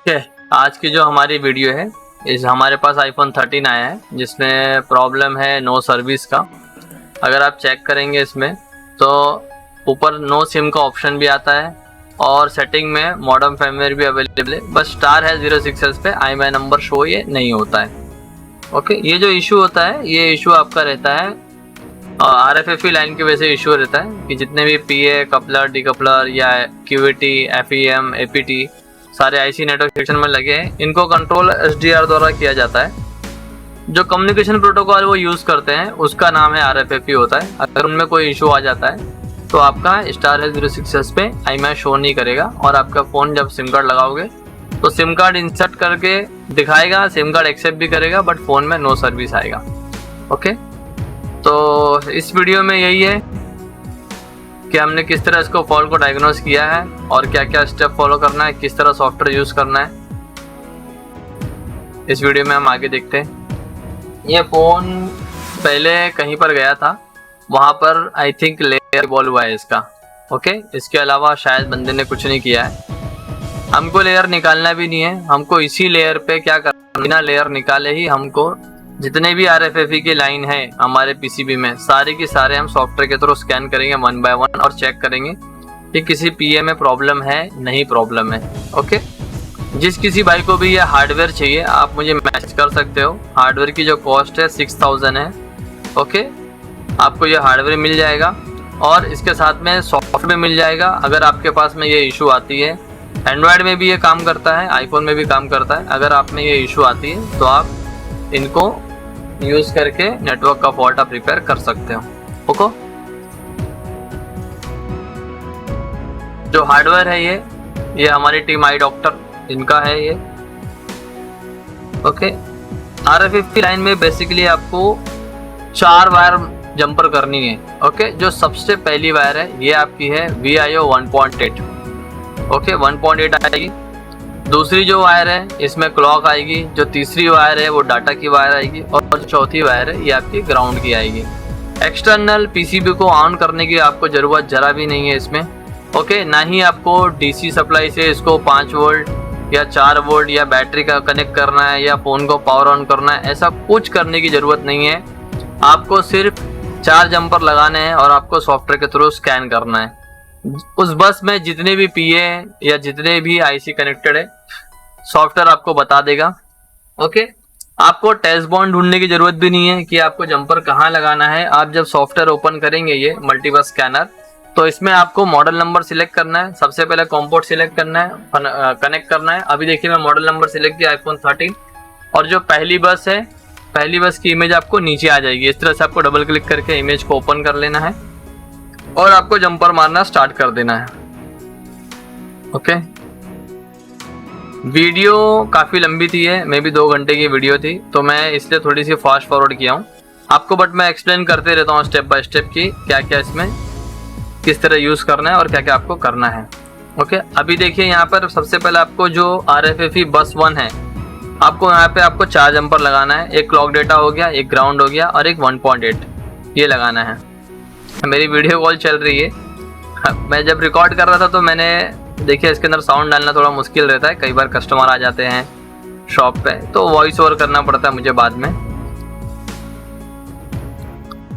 Okay, आज की जो हमारी वीडियो है इस हमारे पास iPhone 13 आया है जिसमें प्रॉब्लम है नो सर्विस का। अगर आप चेक करेंगे इसमें तो ऊपर नो सिम का ऑप्शन भी आता है और सेटिंग में मॉडर्न फर्मवेयर भी अवेलेबल है, बस स्टार है 06 पे IMEI नंबर शो ये नहीं होता है। ओके, ये जो इशू होता है ये इशू आपका रहता है RFFE लाइन की वजह से इशू रहता है कि जितने भी PA कपलर डीकपलर या QVT FEM APT सारे IC नेटवर्क सेक्शन में लगे हैं, इनको कंट्रोल SDR द्वारा किया जाता है। जो कम्युनिकेशन प्रोटोकॉल वो यूज़ करते हैं उसका नाम है RFFE होता है। अगर उनमें कोई इशू आ जाता है तो आपका स्टार है 06 पे IMEI शो नहीं करेगा और आपका फ़ोन जब सिम कार्ड लगाओगे तो सिम कार्ड इंसर्ट करके दिखाएगा, सिम कार्ड एक्सेप्ट भी करेगा बट फ़ोन में नो सर्विस आएगा। ओके, तो इस वीडियो में यही है कि हमने किस तरह इसको फॉल्ट को डायग्नोस किया है और क्या क्या स्टेप फॉलो करना है, किस तरह सॉफ्टवेयर यूज़ करना है, इस वीडियो में हम आगे देखते हैं। ये फ़ोन पहले कहीं पर गया था, वहाँ पर आई थिंक लेयर बॉल हुआ है इसका। ओके, इसके अलावा शायद बंदे ने कुछ नहीं किया है। हमको लेयर निकालना भी नहीं है, हमको इसी लेयर पे क्या करना, बिना लेयर निकाले ही हमको जितने भी RFFE की लाइन है हमारे PCB में सारे की सारे हम सॉफ्टवेयर के थ्रू स्कैन करेंगे 1 बाय 1 और चेक करेंगे कि किसी PA में प्रॉब्लम है नहीं प्रॉब्लम है। ओके, जिस किसी भाई को भी ये हार्डवेयर चाहिए आप मुझे मैसेज कर सकते हो। हार्डवेयर की जो कॉस्ट है 6000 है। ओके, आपको ये हार्डवेयर मिल जाएगा और इसके साथ में सॉफ्टवेयर भी मिल जाएगा। अगर आपके पास में ये इशू आती है, एंड्रॉयड में भी ये काम करता है, आईफोन में भी काम करता है, अगर आप में ये इशू आती है तो आप इनको यूज करके नेटवर्क का फॉल्ट आप रिपेयर कर सकते हो। ओके, जो हार्डवेयर है ये हमारी टीम आई डॉक्टर इनका है ये। ओके, RFFE लाइन में बेसिकली आपको 4 वायर जंपर करनी है। ओके, जो सबसे पहली वायर है ये आपकी है VIO 1.8। ओके, 1.8 आएगी। दूसरी जो वायर है इसमें क्लॉक आएगी। जो तीसरी वायर है वो डाटा की वायर आएगी और जो चौथी वायर है ये आपकी ग्राउंड की आएगी। एक्सटर्नल PCB को ऑन करने की आपको ज़रूरत जरा भी नहीं है इसमें। ओके, ना ही आपको DC सप्लाई से इसको 5 वोल्ट या 4 वोल्ट या बैटरी का कनेक्ट करना है या फ़ोन को पावर ऑन करना है, ऐसा कुछ करने की ज़रूरत नहीं है। आपको सिर्फ 4 जंपर लगाने हैं और आपको सॉफ्टवेयर के थ्रू स्कैन करना है। उस बस में जितने भी PA या जितने भी IC कनेक्टेड है सॉफ्टवेयर आपको बता देगा। ओके, आपको टेस्ट बॉन्ड ढूंढने की जरूरत भी नहीं है कि आपको जंपर कहाँ लगाना है। आप जब सॉफ्टवेयर ओपन करेंगे ये मल्टीबस स्कैनर तो इसमें आपको मॉडल नंबर सिलेक्ट करना है। सबसे पहले कॉम पोर्ट सिलेक्ट करना है, कनेक्ट करना है। अभी देखिए मैं मॉडल नंबर सिलेक्ट किया iPhone 13 और जो पहली बस है पहली बस की इमेज आपको नीचे आ जाएगी। इस तरह से आपको डबल क्लिक करके इमेज को ओपन कर लेना है और आपको जंपर मारना स्टार्ट कर देना है। ओके, वीडियो काफ़ी लंबी थी है, मे भी 2 घंटे की वीडियो थी तो मैं इसलिए थोड़ी सी फास्ट फॉरवर्ड किया हूँ आपको, बट मैं एक्सप्लेन करते रहता हूँ स्टेप बाय स्टेप की क्या क्या इसमें किस तरह यूज़ करना है और क्या क्या आपको करना है। ओके, अभी देखिए यहाँ पर सबसे पहले आपको जो RFFE बस 1 है आपको यहाँ पे आपको 4 जंपर लगाना है। एक क्लॉक डेटा हो गया, एक ग्राउंड हो गया और एक 1.8 ये लगाना है। मेरी वीडियो कॉल चल रही है। मैं जब रिकॉर्ड कर रहा था तो मैंने देखिए इसके अंदर साउंड डालना थोड़ा मुश्किल रहता है, कई बार कस्टमर आ जाते हैं शॉप पे तो वॉइस ओवर करना पड़ता है मुझे बाद में।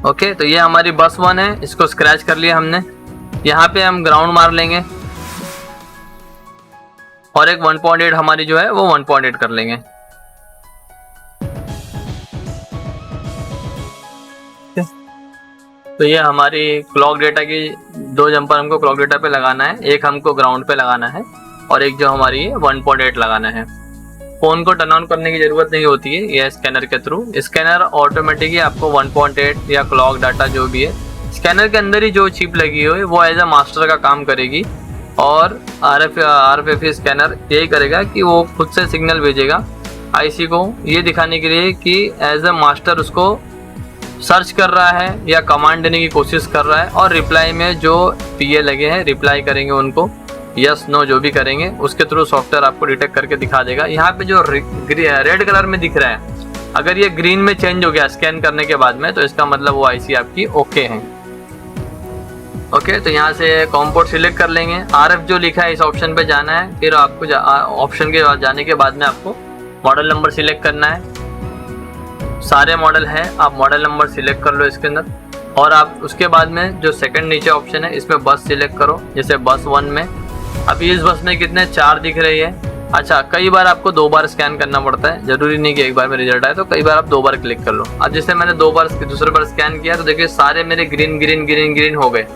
ओके, तो ये हमारी बस 1 है, इसको स्क्रैच कर लिया हमने। यहाँ पे हम ग्राउंड मार लेंगे और एक 1.8 हमारी जो है वो 1.8 कर लेंगे। तो ये हमारी क्लॉक डेटा की 2 जंपर हमको क्लॉक डेटा पे लगाना है, एक हमको ग्राउंड पे लगाना है और एक जो हमारी है 1.8 लगाना है। फ़ोन को टर्न ऑन करने की ज़रूरत नहीं होती है ये स्कैनर के थ्रू। स्कैनर ऑटोमेटिकली आपको 1.8 या क्लॉक डाटा जो भी है स्कैनर के अंदर ही जो चिप लगी हुई है वो एज अ मास्टर का काम करेगी और RFFE स्कैनर यही करेगा कि वो खुद से सिग्नल भेजेगा IC को ये दिखाने के लिए कि एज अ मास्टर उसको सर्च कर रहा है या कमांड देने की कोशिश कर रहा है और रिप्लाई में जो PA लगे हैं रिप्लाई करेंगे उनको यस नो जो भी करेंगे उसके थ्रू सॉफ्टवेयर आपको डिटेक्ट करके दिखा देगा। यहाँ पे जो रेड कलर में दिख रहा है अगर ये ग्रीन में चेंज हो गया स्कैन करने के बाद में तो इसका मतलब वो IC आपकी ओके है। ओके, तो यहाँ से कॉम सिलेक्ट कर लेंगे। RF जो लिखा है इस ऑप्शन पे जाना है, फिर आपको ऑप्शन के जाने के बाद में आपको मॉडल नंबर सिलेक्ट करना है। सारे मॉडल है, आप मॉडल नंबर सिलेक्ट कर लो इसके अंदर, और आप उसके बाद में जो सेकंड नीचे ऑप्शन है इसमें बस सिलेक्ट करो। जैसे बस 1 में अभी इस बस में कितने 4 दिख रही है। अच्छा, कई बार आपको 2 बार स्कैन करना पड़ता है, जरूरी नहीं कि एक बार में रिजल्ट आए, तो कई बार आप 2 बार क्लिक कर लो। अब जैसे मैंने 2 बार दूसरे बार स्कैन किया तो देखिए सारे मेरे ग्रीन ग्रीन ग्रीन ग्रीन हो गए।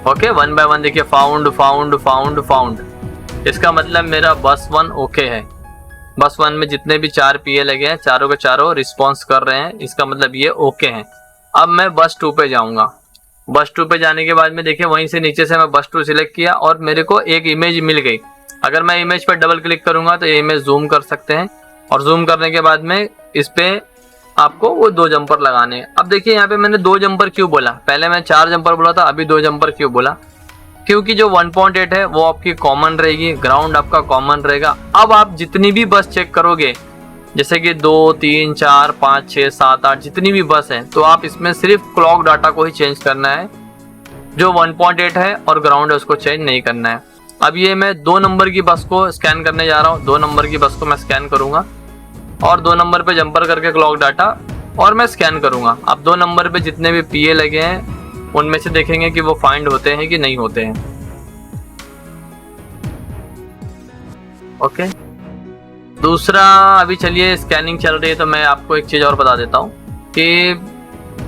ओके, 1 बाय 1 देखिए फाउंड फाउंड फाउंड फाउंड। इसका मतलब मेरा बस 1 ओके है। बस 1 में जितने भी 4 PA लगे हैं, चारों के चारों रिस्पॉन्स कर रहे हैं, इसका मतलब ये ओके हैं। अब मैं बस 2 पे जाऊंगा। बस 2 पे जाने के बाद में देखिए वहीं से नीचे से मैं बस 2 सिलेक्ट किया और मेरे को एक इमेज मिल गई। अगर मैं इमेज पर डबल क्लिक करूंगा तो ये इमेज जूम कर सकते हैं, और जूम करने के बाद में इस पे आपको वो 2 जंपर लगाने हैं। अब देखिए यहाँ पे मैंने 2 जंपर क्यों बोला, पहले मैं 4 जंपर बोला था, अभी 2 जंपर क्यों बोला, क्योंकि जो 1.8 है वो आपकी कॉमन रहेगी, ग्राउंड आपका कॉमन रहेगा। अब आप जितनी भी बस चेक करोगे, जैसे कि 2, 3, 4, 5, 6, 7, 8 जितनी भी बस है, तो आप इसमें सिर्फ क्लॉक डाटा को ही चेंज करना है। जो 1.8 है और ग्राउंड है उसको चेंज नहीं करना है। अब ये मैं 2 नंबर की बस को स्कैन करने जा रहा हूँ। 2 नंबर की बस को मैं स्कैन करूंगा और 2 नंबर पे जंपर करके क्लॉक डाटा और मैं स्कैन करूंगा। अब 2 नंबर पे जितने भी PA लगे हैं उनमें से देखेंगे कि वो फाइंड होते हैं कि नहीं होते हैं। ओके, दूसरा अभी चलिए स्कैनिंग चल रही है तो मैं आपको एक चीज़ और बता देता हूँ कि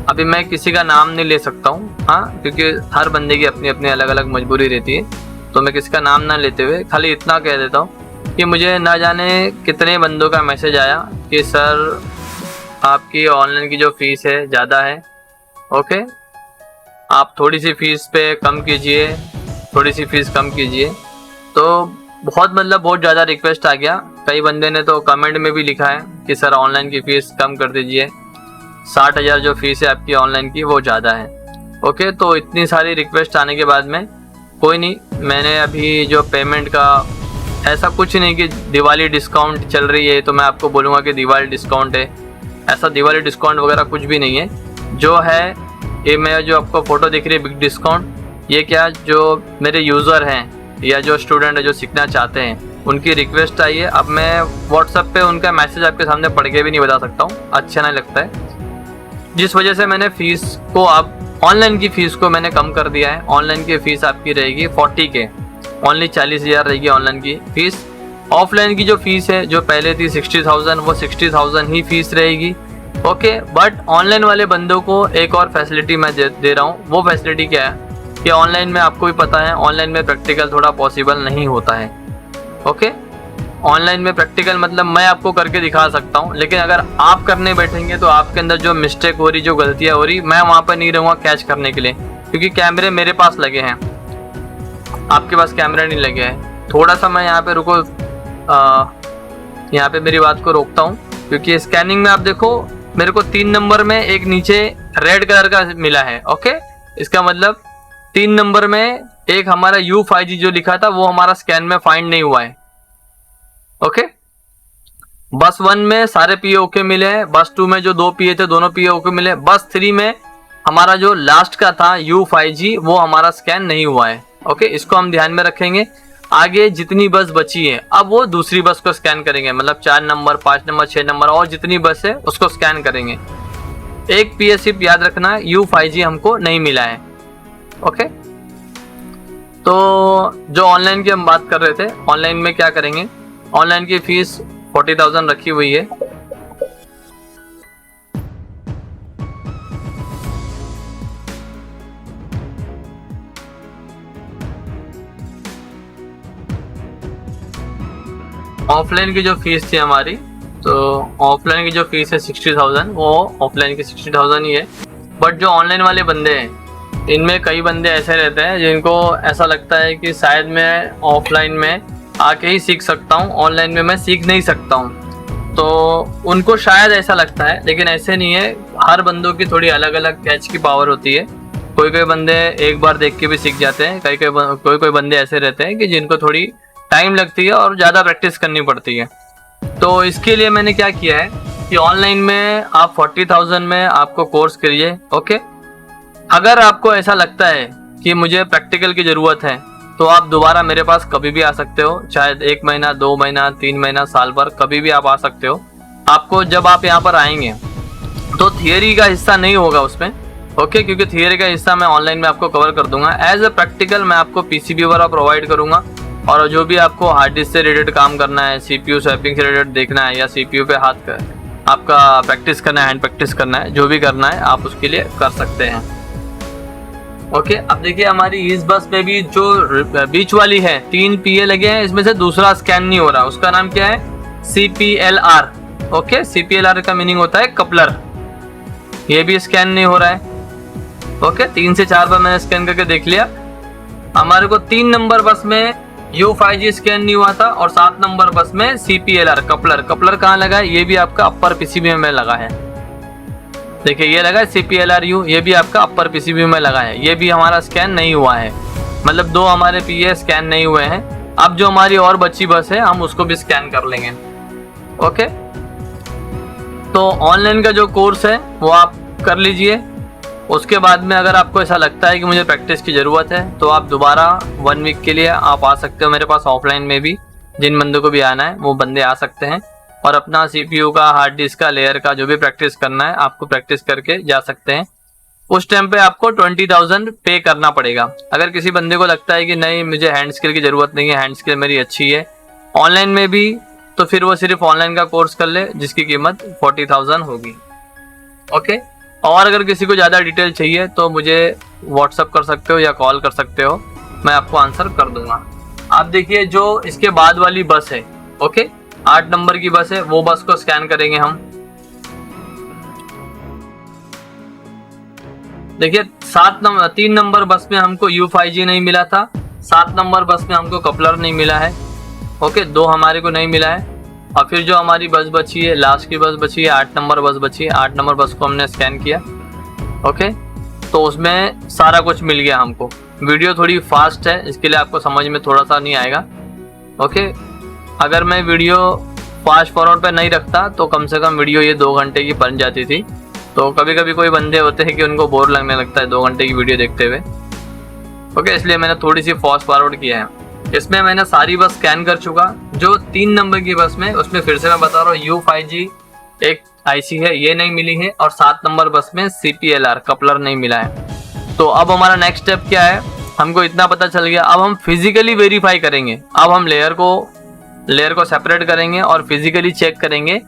अभी मैं किसी का नाम नहीं ले सकता हूँ, हाँ, क्योंकि हर बंदे की अपनी अपनी अलग अलग मजबूरी रहती है, तो मैं किसी का नाम ना लेते हुए खाली इतना कह देता हूँ कि मुझे ना जाने कितने बंदों का मैसेज आया कि सर आपकी ऑनलाइन की जो फीस है ज़्यादा है, ओके, आप थोड़ी सी फीस पे कम कीजिए, थोड़ी सी फीस कम कीजिए। तो बहुत ज़्यादा रिक्वेस्ट आ गया। कई बंदे ने तो कमेंट में भी लिखा है कि सर ऑनलाइन की फ़ीस कम कर दीजिए, 60,000 जो फीस है आपकी ऑनलाइन की वो ज़्यादा है। ओके, तो इतनी सारी रिक्वेस्ट आने के बाद में कोई नहीं, मैंने अभी जो पेमेंट का ऐसा कुछ नहीं कि दिवाली डिस्काउंट चल रही है तो मैं आपको बोलूँगा कि दिवाली डिस्काउंट है, ऐसा दिवाली डिस्काउंट वगैरह कुछ भी नहीं है। जो है ये मैं जो आपको फ़ोटो दिख रही है बिग डिस्काउंट, ये क्या जो मेरे यूज़र हैं या जो स्टूडेंट है जो सीखना चाहते हैं उनकी रिक्वेस्ट आई है। अब मैं व्हाट्सएप पे उनका मैसेज आपके सामने पढ़ के भी नहीं बता सकता हूँ, अच्छा नहीं लगता है, जिस वजह से मैंने फ़ीस को अब ऑनलाइन की फ़ीस को मैंने कम कर दिया है। ऑनलाइन की फ़ीस आपकी रहेगी 40K, ओनली 40,000 रहेगी ऑनलाइन की फ़ीस। ऑफलाइन की जो फ़ीस है जो पहले थी 60,000, वो 60,000 ही फ़ीस रहेगी। ओके, बट ऑनलाइन वाले बंदों को एक और फैसिलिटी मैं दे रहा हूँ। वो फैसिलिटी क्या है कि ऑनलाइन में आपको भी पता है ऑनलाइन में प्रैक्टिकल थोड़ा पॉसिबल नहीं होता है। ओके, ऑनलाइन में प्रैक्टिकल मतलब मैं आपको करके दिखा सकता हूँ, लेकिन अगर आप करने बैठेंगे तो आपके अंदर जो मिस्टेक हो रही, जो गलतियाँ हो रही, मैं वहाँ पर नहीं रहूँगा कैच करने के लिए, क्योंकि कैमरे मेरे पास लगे हैं, आपके पास कैमरा नहीं लगे हैं। थोड़ा सा मैं यहाँ पे रुको, यहाँ पे मेरी बात को रोकता हूँ, क्योंकि स्कैनिंग में आप देखो मेरे को 3 नंबर में एक नीचे रेड कलर का मिला है। ओके, इसका मतलब 3 नंबर में एक हमारा U5G जो लिखा था वो हमारा स्कैन में फाइंड नहीं हुआ है। ओके, बस 1 में सारे PA ओके मिले हैं, बस 2 में जो 2 PA थे दोनों PA ओके मिले, बस 3 में हमारा जो लास्ट का था U5G वो हमारा स्कैन नहीं हुआ है। ओके, इसको हम ध्यान में रखेंगे। आगे जितनी बस बची है अब वो दूसरी बस को स्कैन करेंगे, मतलब 4 नंबर, 5 नंबर, 6 नंबर और जितनी बस है उसको स्कैन करेंगे। एक PA सिर्फ याद रखना है, U5G हमको नहीं मिला है। ओके, तो जो ऑनलाइन की हम बात कर रहे थे, ऑनलाइन में क्या करेंगे, ऑनलाइन की फीस 40,000 रखी हुई है। ऑफलाइन की जो फीस थी हमारी, तो ऑफलाइन की जो फीस है 60,000, वो ऑफलाइन की 60,000 ही है। बट जो ऑनलाइन वाले बंदे हैं इनमें कई बंदे ऐसे रहते हैं जिनको ऐसा लगता है कि शायद मैं ऑफलाइन में आके ही सीख सकता हूँ, ऑनलाइन में मैं सीख नहीं सकता हूँ, तो उनको शायद ऐसा लगता है, लेकिन ऐसे नहीं है। हर बंदों की थोड़ी अलग अलग कैच की पावर होती है। कोई कोई बंदे एक बार देख के भी सीख जाते हैं, कोई कोई बंदे ऐसे रहते हैं कि जिनको थोड़ी टाइम लगती है और ज़्यादा प्रैक्टिस करनी पड़ती है। तो इसके लिए मैंने क्या किया है कि ऑनलाइन में आप 40,000 में आपको कोर्स करिए। ओके, अगर आपको ऐसा लगता है कि मुझे प्रैक्टिकल की ज़रूरत है, तो आप दोबारा मेरे पास कभी भी आ सकते हो, चाहे 1 महीना, 2 महीना, 3 महीना, साल भर, कभी भी आप आ सकते हो। आपको जब आप यहाँ पर आएंगे तो थियरी का हिस्सा नहीं होगा उसमें, ओके, क्योंकि थियरी का हिस्सा मैं ऑनलाइन में आपको कवर कर दूंगा। एज ए प्रैक्टिकल मैं आपको पीसीबी वगैरह प्रोवाइड करूंगा, और जो भी आपको हार्ड डिस्क से रिलेटेड काम करना है, सीपीयू स्वैपिंग से रिलेटेड देखना है, या सीपीयू पे हाथ कर आपका प्रैक्टिस करना है, हैंड प्रैक्टिस करना है, जो भी करना है आप उसके लिए कर सकते हैं। ओके, अब देखिए हमारी इस बस में भी जो बीच वाली है 3 पीए लगे हैं, इसमें से दूसरा स्कैन नहीं हो रहा। उसका नाम क्या है? CPLR। ओके, CPLR का मीनिंग होता है कपलर। ये भी स्कैन नहीं हो रहा है। ओके, 3 से 4 बार मैंने स्कैन करके देख लिया। हमारे को 3 नंबर बस में U5G स्कैन नहीं हुआ था, और 7 नंबर बस में CPLR कपलर। कपलर कहाँ लगा है? ये भी आपका अपर पीसीबी में लगा है। देखिए ये लगा है CPLRU, ये भी आपका अपर पीसीबी में लगा है। ये भी हमारा स्कैन नहीं हुआ है, मतलब 2 हमारे पीए स्कैन नहीं हुए हैं। अब जो हमारी और बची बस है हम उसको भी स्कैन कर लेंगे। ओके, तो ऑनलाइन का जो कोर्स है वो आप कर लीजिए। उसके बाद में अगर आपको ऐसा लगता है कि मुझे प्रैक्टिस की ज़रूरत है, तो आप दोबारा 1 वीक के लिए आप आ सकते हो मेरे पास ऑफलाइन में भी। जिन बंदों को भी आना है वो बंदे आ सकते हैं, और अपना CPU का, हार्ड डिस्क का, लेयर का जो भी प्रैक्टिस करना है आपको प्रैक्टिस करके जा सकते हैं। उस टाइम पे आपको 20,000 पे करना पड़ेगा। अगर किसी बंदे को लगता है कि नहीं मुझे हैंड स्किल की ज़रूरत नहीं है, हैंड स्किल मेरी अच्छी है ऑनलाइन में भी, तो फिर वो सिर्फ ऑनलाइन का कोर्स कर ले जिसकी कीमत 40,000 होगी। ओके, और अगर किसी को ज़्यादा डिटेल चाहिए तो मुझे व्हाट्सअप कर सकते हो या कॉल कर सकते हो, मैं आपको आंसर कर दूंगा। आप देखिए जो इसके बाद वाली बस है, ओके, 8 नंबर की बस है, वो बस को स्कैन करेंगे हम। देखिए 3 नंबर बस में हमको U5G नहीं मिला था, 7 नंबर बस में हमको कपलर नहीं मिला है। ओके, 2 हमारे को नहीं मिला है। और फिर जो हमारी बस बची है, लास्ट की बस बची है, 8 नंबर बस बची है। 8 नंबर बस को हमने स्कैन किया। ओके, तो उसमें सारा कुछ मिल गया हमको। वीडियो थोड़ी फास्ट है, इसके लिए आपको समझ में थोड़ा सा नहीं आएगा। ओके, अगर मैं वीडियो फास्ट फॉरवर्ड पे नहीं रखता तो कम से कम वीडियो ये 2 घंटे की बन जाती थी। तो कभी कभी कोई बंदे होते हैं कि उनको बोर लगने लगता है 2 घंटे की वीडियो देखते हुए। ओके, इसलिए मैंने थोड़ी सी फास्ट फॉरवर्ड किया है। इसमें मैंने सारी बस स्कैन कर चुका। जो 3 नंबर की बस में, उसमें फिर से मैं बता रहा हूँ U5G एक IC है, ये नहीं मिली है, और 7 नंबर बस में CPLR कपलर नहीं मिला है। तो अब हमारा नेक्स्ट स्टेप क्या है? हमको इतना पता चल गया, अब हम फिजिकली वेरीफाई करेंगे। अब हम लेयर को सेपरेट करेंगे और फिजिकली चेक करेंगे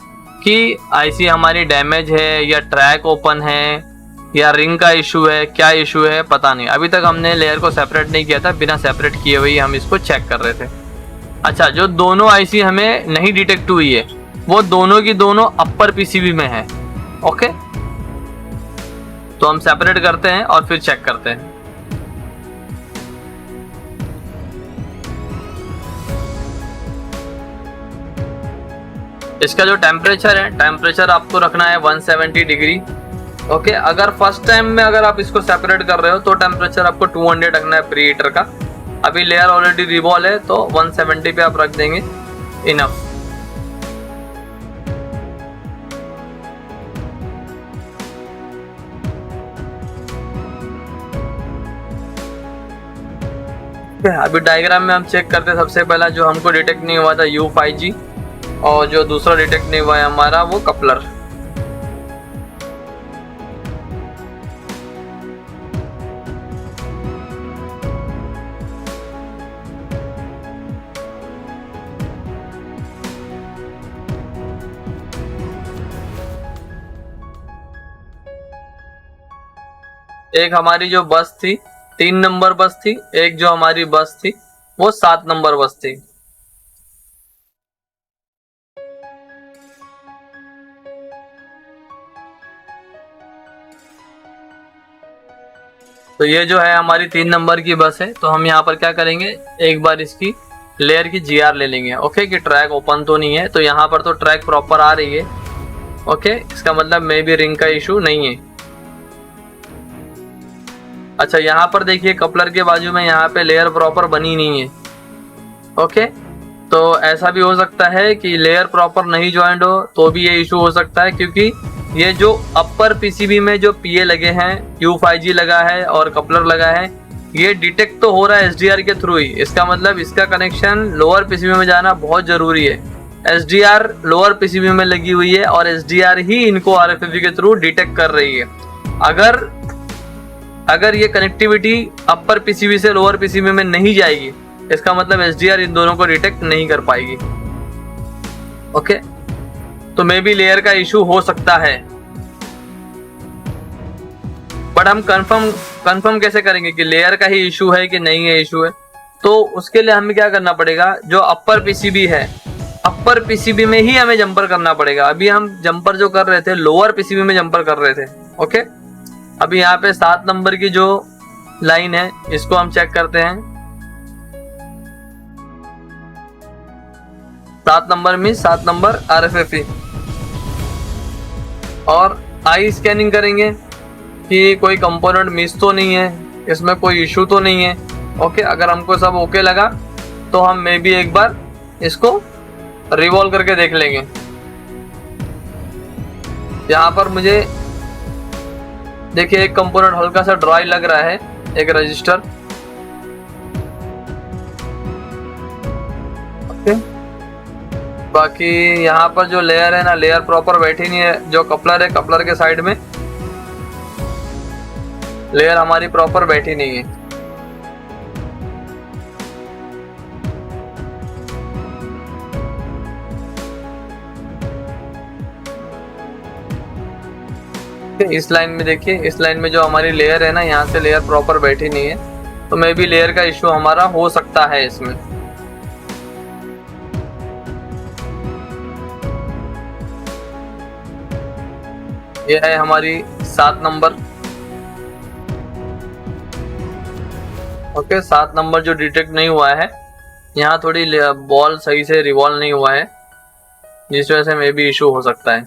कि IC हमारी डैमेज है या ट्रैक ओपन है या रिंग का इशू है, क्या इशू है पता नहीं। अभी तक हमने लेयर को सेपरेट नहीं किया था, बिना सेपरेट किए हुए हम इसको चेक कर रहे थे। अच्छा, जो दोनों IC हमें नहीं डिटेक्ट हुई है वो दोनों की दोनों अपर पीसीबी में है। ओके, तो हम सेपरेट करते हैं और फिर चेक करते हैं। इसका जो टेम्परेचर है, टेम्परेचर आपको रखना है 170 डिग्री। ओके, अगर फर्स्ट टाइम में अगर आप इसको सेपरेट कर रहे हो तो टेम्परेचर आपको 200 रखना है प्री हीटर का। अभी लेयर ऑलरेडी रिवॉल्व है तो 170 पे आप रख देंगे, इनफ। अभी डायग्राम में हम चेक करते हैं। सबसे पहला जो हमको डिटेक्ट नहीं हुआ था U5G, और जो दूसरा डिटेक्ट नहीं हुआ है हमारा वो कपलर। एक हमारी जो बस थी 3 नंबर बस थी, एक जो हमारी बस थी वो 7 नंबर बस थी। तो ये जो है हमारी 3 नंबर की बस है। तो हम यहाँ पर क्या करेंगे, एक बार इसकी लेयर की GR ले लेंगे। ओके, कि ट्रैक ओपन तो नहीं है। तो यहाँ पर तो ट्रैक प्रॉपर आ रही है। ओके, इसका मतलब मे बी रिंग का इशू नहीं है। अच्छा, यहाँ पर देखिए कपलर के बाजू में यहाँ पे लेयर प्रॉपर बनी नहीं है। ओके, तो ऐसा भी हो सकता है कि लेयर प्रॉपर नहीं ज्वाइंट हो तो भी ये इशू हो सकता है, क्योंकि ये जो अपर पीसीबी में जो पीए लगे हैं, U5G लगा है और कपलर लगा है, ये डिटेक्ट तो हो रहा है एसडीआर के थ्रू ही, इसका मतलब इसका कनेक्शन लोअर पीसीबी में जाना बहुत जरूरी है। एसडीआर लोअर पीसीबी में लगी हुई है और एसडीआर ही इनको आरएफएफई के थ्रू डिटेक्ट कर रही है। अगर ये कनेक्टिविटी अपर पीसीबी से लोअर पीसीबी में नहीं जाएगी, इसका मतलब एसडीआर इन दोनों को डिटेक्ट नहीं कर पाएगी। ओके, तो मे बी लेयर का इशू हो सकता है, बट हम कंफर्म कैसे करेंगे कि लेयर का ही इशू है कि नहीं है इशू है? तो उसके लिए हमें क्या करना पड़ेगा, जो अपर पीसीबी है, अपर पीसीबी में ही हमें जंपर करना पड़ेगा। अभी हम जंपर जो कर रहे थे लोअर पीसीबी में जंपर कर रहे थे। ओके, अभी यहाँ पे 7 नंबर की जो लाइन है इसको हम चेक करते हैं। 7 नंबर में 7 नंबर आरएफएफई, और आई स्कैनिंग करेंगे कि कोई कंपोनेंट मिस तो नहीं है, इसमें कोई इशू तो नहीं है। ओके, अगर हमको सब ओके लगा तो हम मे बी एक बार इसको रिवॉल्व करके देख लेंगे। यहाँ पर मुझे देखिए एक कंपोनेंट हल्का सा ड्राई लग रहा है, एक रजिस्टर। ओके, बाकी यहाँ पर जो लेयर है ना, लेयर प्रॉपर बैठी नहीं है। जो कपलर है, कपलर के साइड में लेयर हमारी प्रॉपर बैठी नहीं है। इस लाइन में देखिए, इस लाइन में जो हमारी लेयर है ना, यहाँ से लेयर प्रॉपर बैठी नहीं है, तो मे बी लेयर का इश्यू हमारा हो सकता है इसमें। ये है हमारी 7 नंबर। ओके, 7 नंबर जो डिटेक्ट नहीं हुआ है, यहाँ थोड़ी बॉल सही से रिवॉल्व नहीं हुआ है, जिस वजह से मे बी इशू हो सकता है।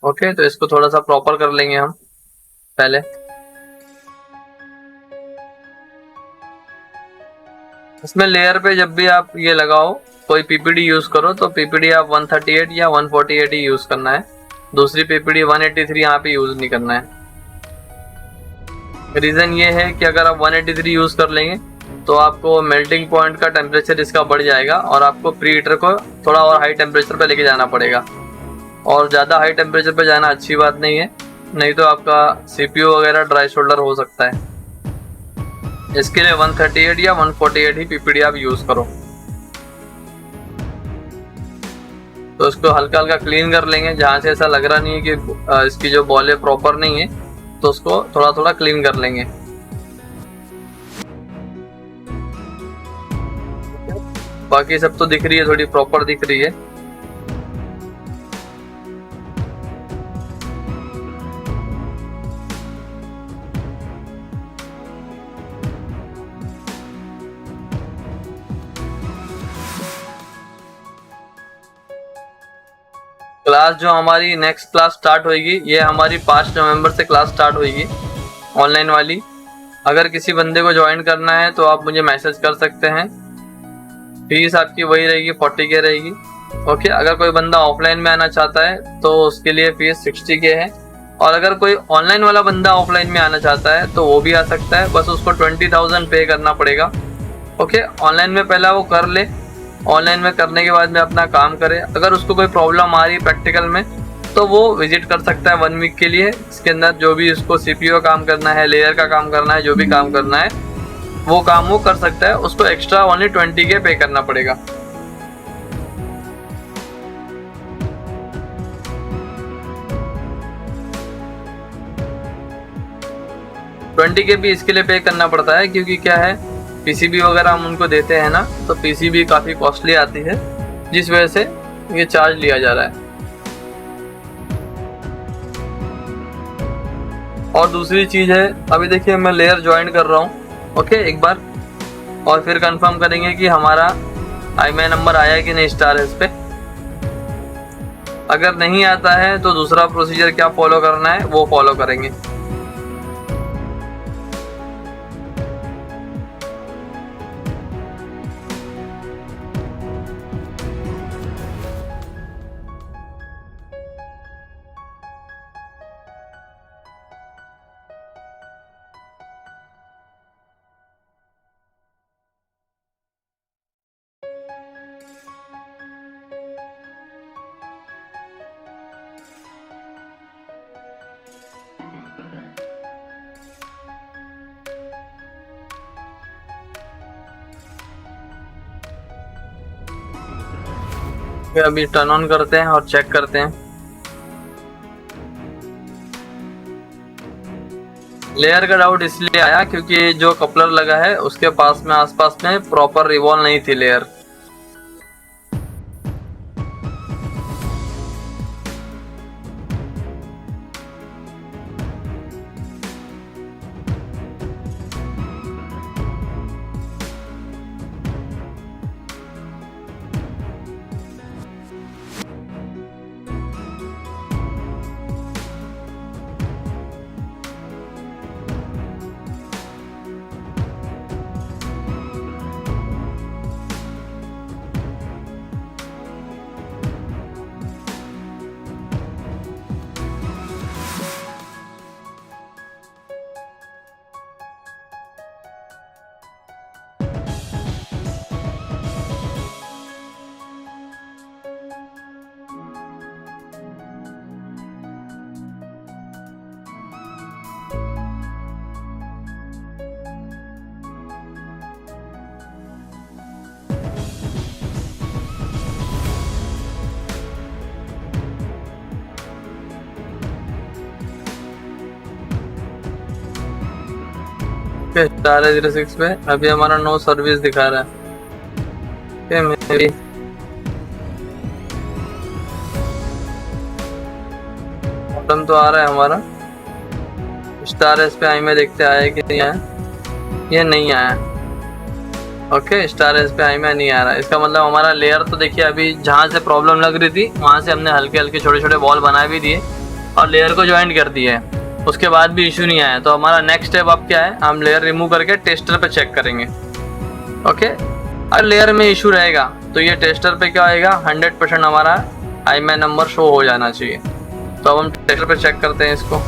ओके, तो इसको थोड़ा सा प्रॉपर कर लेंगे हम पहले। इसमें लेयर पे जब भी आप ये लगाओ, कोई पीपीडी यूज करो, तो पीपीडी आप 138 या 148 ही यूज करना है। दूसरी पीपीडी 183 यहाँ पे यूज नहीं करना है। रीजन ये है कि अगर आप 183 यूज कर लेंगे तो आपको मेल्टिंग पॉइंट का टेम्परेचर इसका बढ़ जाएगा और आपको प्री हीटर को थोड़ा और हाई टेम्परेचर पे लेके जाना पड़ेगा, और ज़्यादा हाई टेम्परेचर पे जाना अच्छी बात नहीं है, नहीं तो आपका सीपीयू वगैरह ड्राई शोल्डर हो सकता है। इसके लिए 138 या 148 ही पीपीडी आप यूज करो। तो इसको हल्का हल्का क्लीन कर लेंगे, जहाँ से ऐसा लग रहा नहीं है कि इसकी जो बॉल है प्रॉपर नहीं है, तो उसको थोड़ा थोड़ा क्लीन कर लेंगे। बाकी सब तो दिख रही है, थोड़ी प्रॉपर दिख रही है। क्लास जो हमारी नेक्स्ट क्लास स्टार्ट होगी, ये हमारी 5 नवंबर से क्लास स्टार्ट होगी ऑनलाइन वाली। अगर किसी बंदे को ज्वाइन करना है तो आप मुझे मैसेज कर सकते हैं। फीस आपकी वही रहेगी, 40K रहेगी। ओके, अगर कोई बंदा ऑफलाइन में आना चाहता है तो उसके लिए फीस 60K है, और अगर कोई ऑनलाइन वाला बंदा ऑफलाइन में आना चाहता है तो वो भी आ सकता है, बस उसको 20,000 पे करना पड़ेगा। ओके, ऑनलाइन में पहला वो कर ले, ऑनलाइन में करने के बाद में अपना काम करे। अगर उसको कोई प्रॉब्लम आ रही है प्रैक्टिकल में तो वो विजिट कर सकता है 1 वीक के लिए। इसके अंदर जो भी उसको सीपीयू का काम करना है, लेयर का काम करना है, जो भी काम करना है वो काम वो कर सकता है। उसको एक्स्ट्रा ओनली 20K पे करना पड़ेगा। $20K भी इसके लिए पे करना पड़ता है, क्योंकि क्या है, पीसीबी वगैरह हम उनको देते हैं ना, तो पीसीबी काफ़ी कॉस्टली आती है, जिस वजह से ये चार्ज लिया जा रहा है। और दूसरी चीज़ है, अभी देखिए मैं लेयर ज्वाइन कर रहा हूँ। ओके, एक बार और फिर कंफर्म करेंगे कि हमारा IMEI नंबर आया कि नहीं स्टार एस पे। अगर नहीं आता है तो दूसरा प्रोसीजर क्या फॉलो करना है वो फॉलो करेंगे। अभी टर्न ऑन करते हैं और चेक करते हैं। लेयर का डाउट इसलिए आया क्योंकि जो कपलर लगा है उसके पास में आसपास में प्रॉपर रिवॉल्व नहीं थी लेयर। स्टार है 06 पे, अभी हमारा नो सर्विस दिखा रहा है। मेरी बॉटम तो आ रहा है हमारा। स्टार एस पे आई में देखते आया कि नहीं आया, ये नहीं आया। ओके, स्टार एस पे आई में नहीं आ रहा, इसका मतलब हमारा लेयर तो देखिए अभी जहाँ से प्रॉब्लम लग रही थी वहाँ से हमने हल्के हल्के छोटे छोटे बॉल बना भी दिए और लेयर को ज्वाइंट कर दिया है, उसके बाद भी इशू नहीं आया। तो हमारा नेक्स्ट स्टेप अब क्या है, हम लेयर रिमूव करके टेस्टर पे चेक करेंगे। ओके, अगर लेयर में इशू रहेगा तो ये टेस्टर पे क्या होएगा, 100% हमारा IMEI नंबर शो हो जाना चाहिए। तो अब हम टेस्टर पे चेक करते हैं इसको।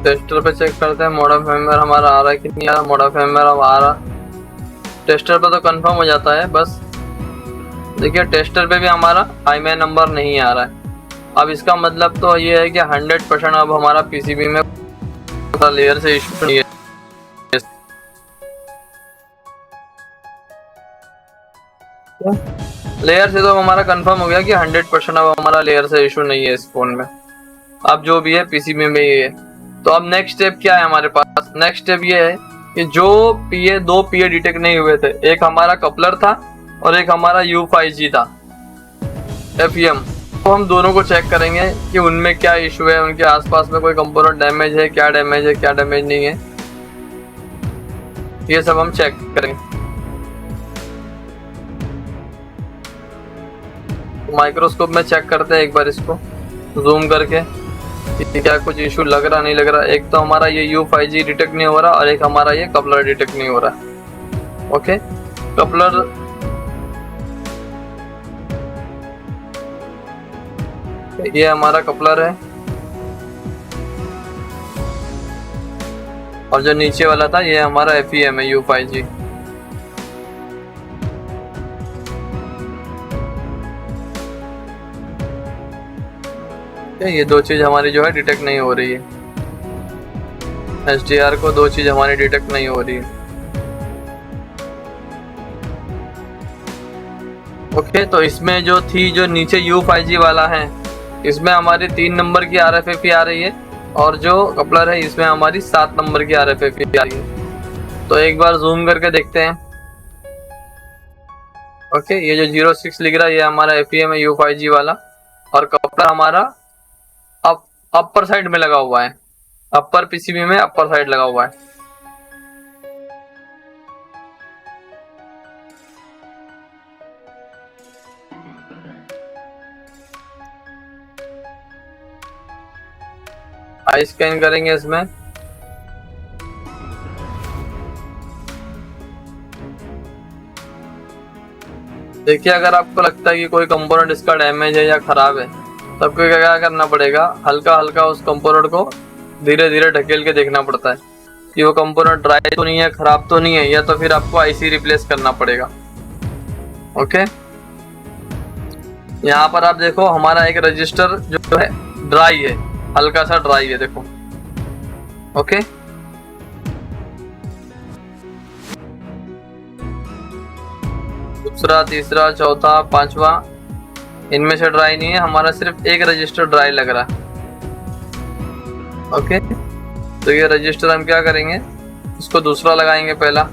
टेस्टर पे चेक करते हैं मोड ऑफ मेंबर हमारा आ रहा है कि नहीं आ रहा। मोड ऑफ मेंबर अब आ रहा, टेस्टर पे तो कंफर्म हो जाता है। बस देखिए टेस्टर पे भी हमारा IMEI नंबर नहीं आ रहा है। अब इसका मतलब तो ये है कि 100% अब हमारा PCB में लेयर से इशू नहीं है। लेयर से तो हमारा कंफर्म हो गया कि 100% अब हमारा लेयर से इशू नहीं है इस फोन में। अब जो भी है PCB में ही है। तो अब नेक्स्ट स्टेप क्या है हमारे पास, नेक्स्ट स्टेप ये है कि जो दो PA डिटेक्ट नहीं हुए थे, एक हमारा कपलर था और एक हमारा U5G था FEM। तो हम दोनों को चेक करेंगे कि उनमें क्या इशू है, उनके आसपास में कोई कंपोनेंट डैमेज है, क्या डैमेज है, क्या डैमेज नहीं है, ये सब हम चेक करेंगे। माइक्रोस्कोप में चेक करते हैं एक बार इसको जूम करके कि क्या कुछ इशू लग रहा नहीं लग रहा। एक तो हमारा ये U5G डिटेक्ट नहीं हो रहा और एक हमारा ये कपलर डिटेक्ट नहीं हो रहा। ओके, कपलर ये हमारा कपलर है और जो नीचे वाला था ये हमारा FEM है U5G। ये दो चीज हमारी जो है डिटेक्ट नहीं हो रही है। SDR को दो चीज हमारी डिटेक्ट नहीं हो रही है। ओके, तो इसमें जो थी जो नीचे U5G वाला है, इसमें हमारी 3 नंबर की RFFE आ रही है, और जो कपलर है इसमें हमारी 7 नंबर की RFFE आ रही है। तो एक बार जूम करके देखते हैं। ओके, ये जो 06 लिख रहा है ये हमारा FEM है U5G वाला, और कपलर हमारा अपर साइड में लगा हुआ है, अपर PCB में अपर साइड लगा हुआ है। आई स्कैन करेंगे इसमें। देखिए, अगर आपको लगता है कि कोई कंपोनेंट इसका डैमेज है या खराब है, तो आपको क्या करना पड़ेगा, हल्का हल्का उस कंपोनेंट को धीरे धीरे ढकेल के देखना पड़ता है कि वो कंपोनेंट ड्राई तो नहीं है, खराब तो नहीं है, या तो फिर आपको आईसी रिप्लेस करना पड़ेगा। ओके, यहाँ पर आप देखो हमारा एक रजिस्टर जो है ड्राई है, हल्का सा ड्राई है, देखो। ओके, दूसरा, तीसरा, चौथा, पांचवा, इनमें से ड्राई नहीं है, हमारा सिर्फ एक रजिस्टर ड्राई लग रहा है। ओके, तो ये रजिस्टर हम क्या करेंगे, इसको दूसरा लगाएंगे पहला।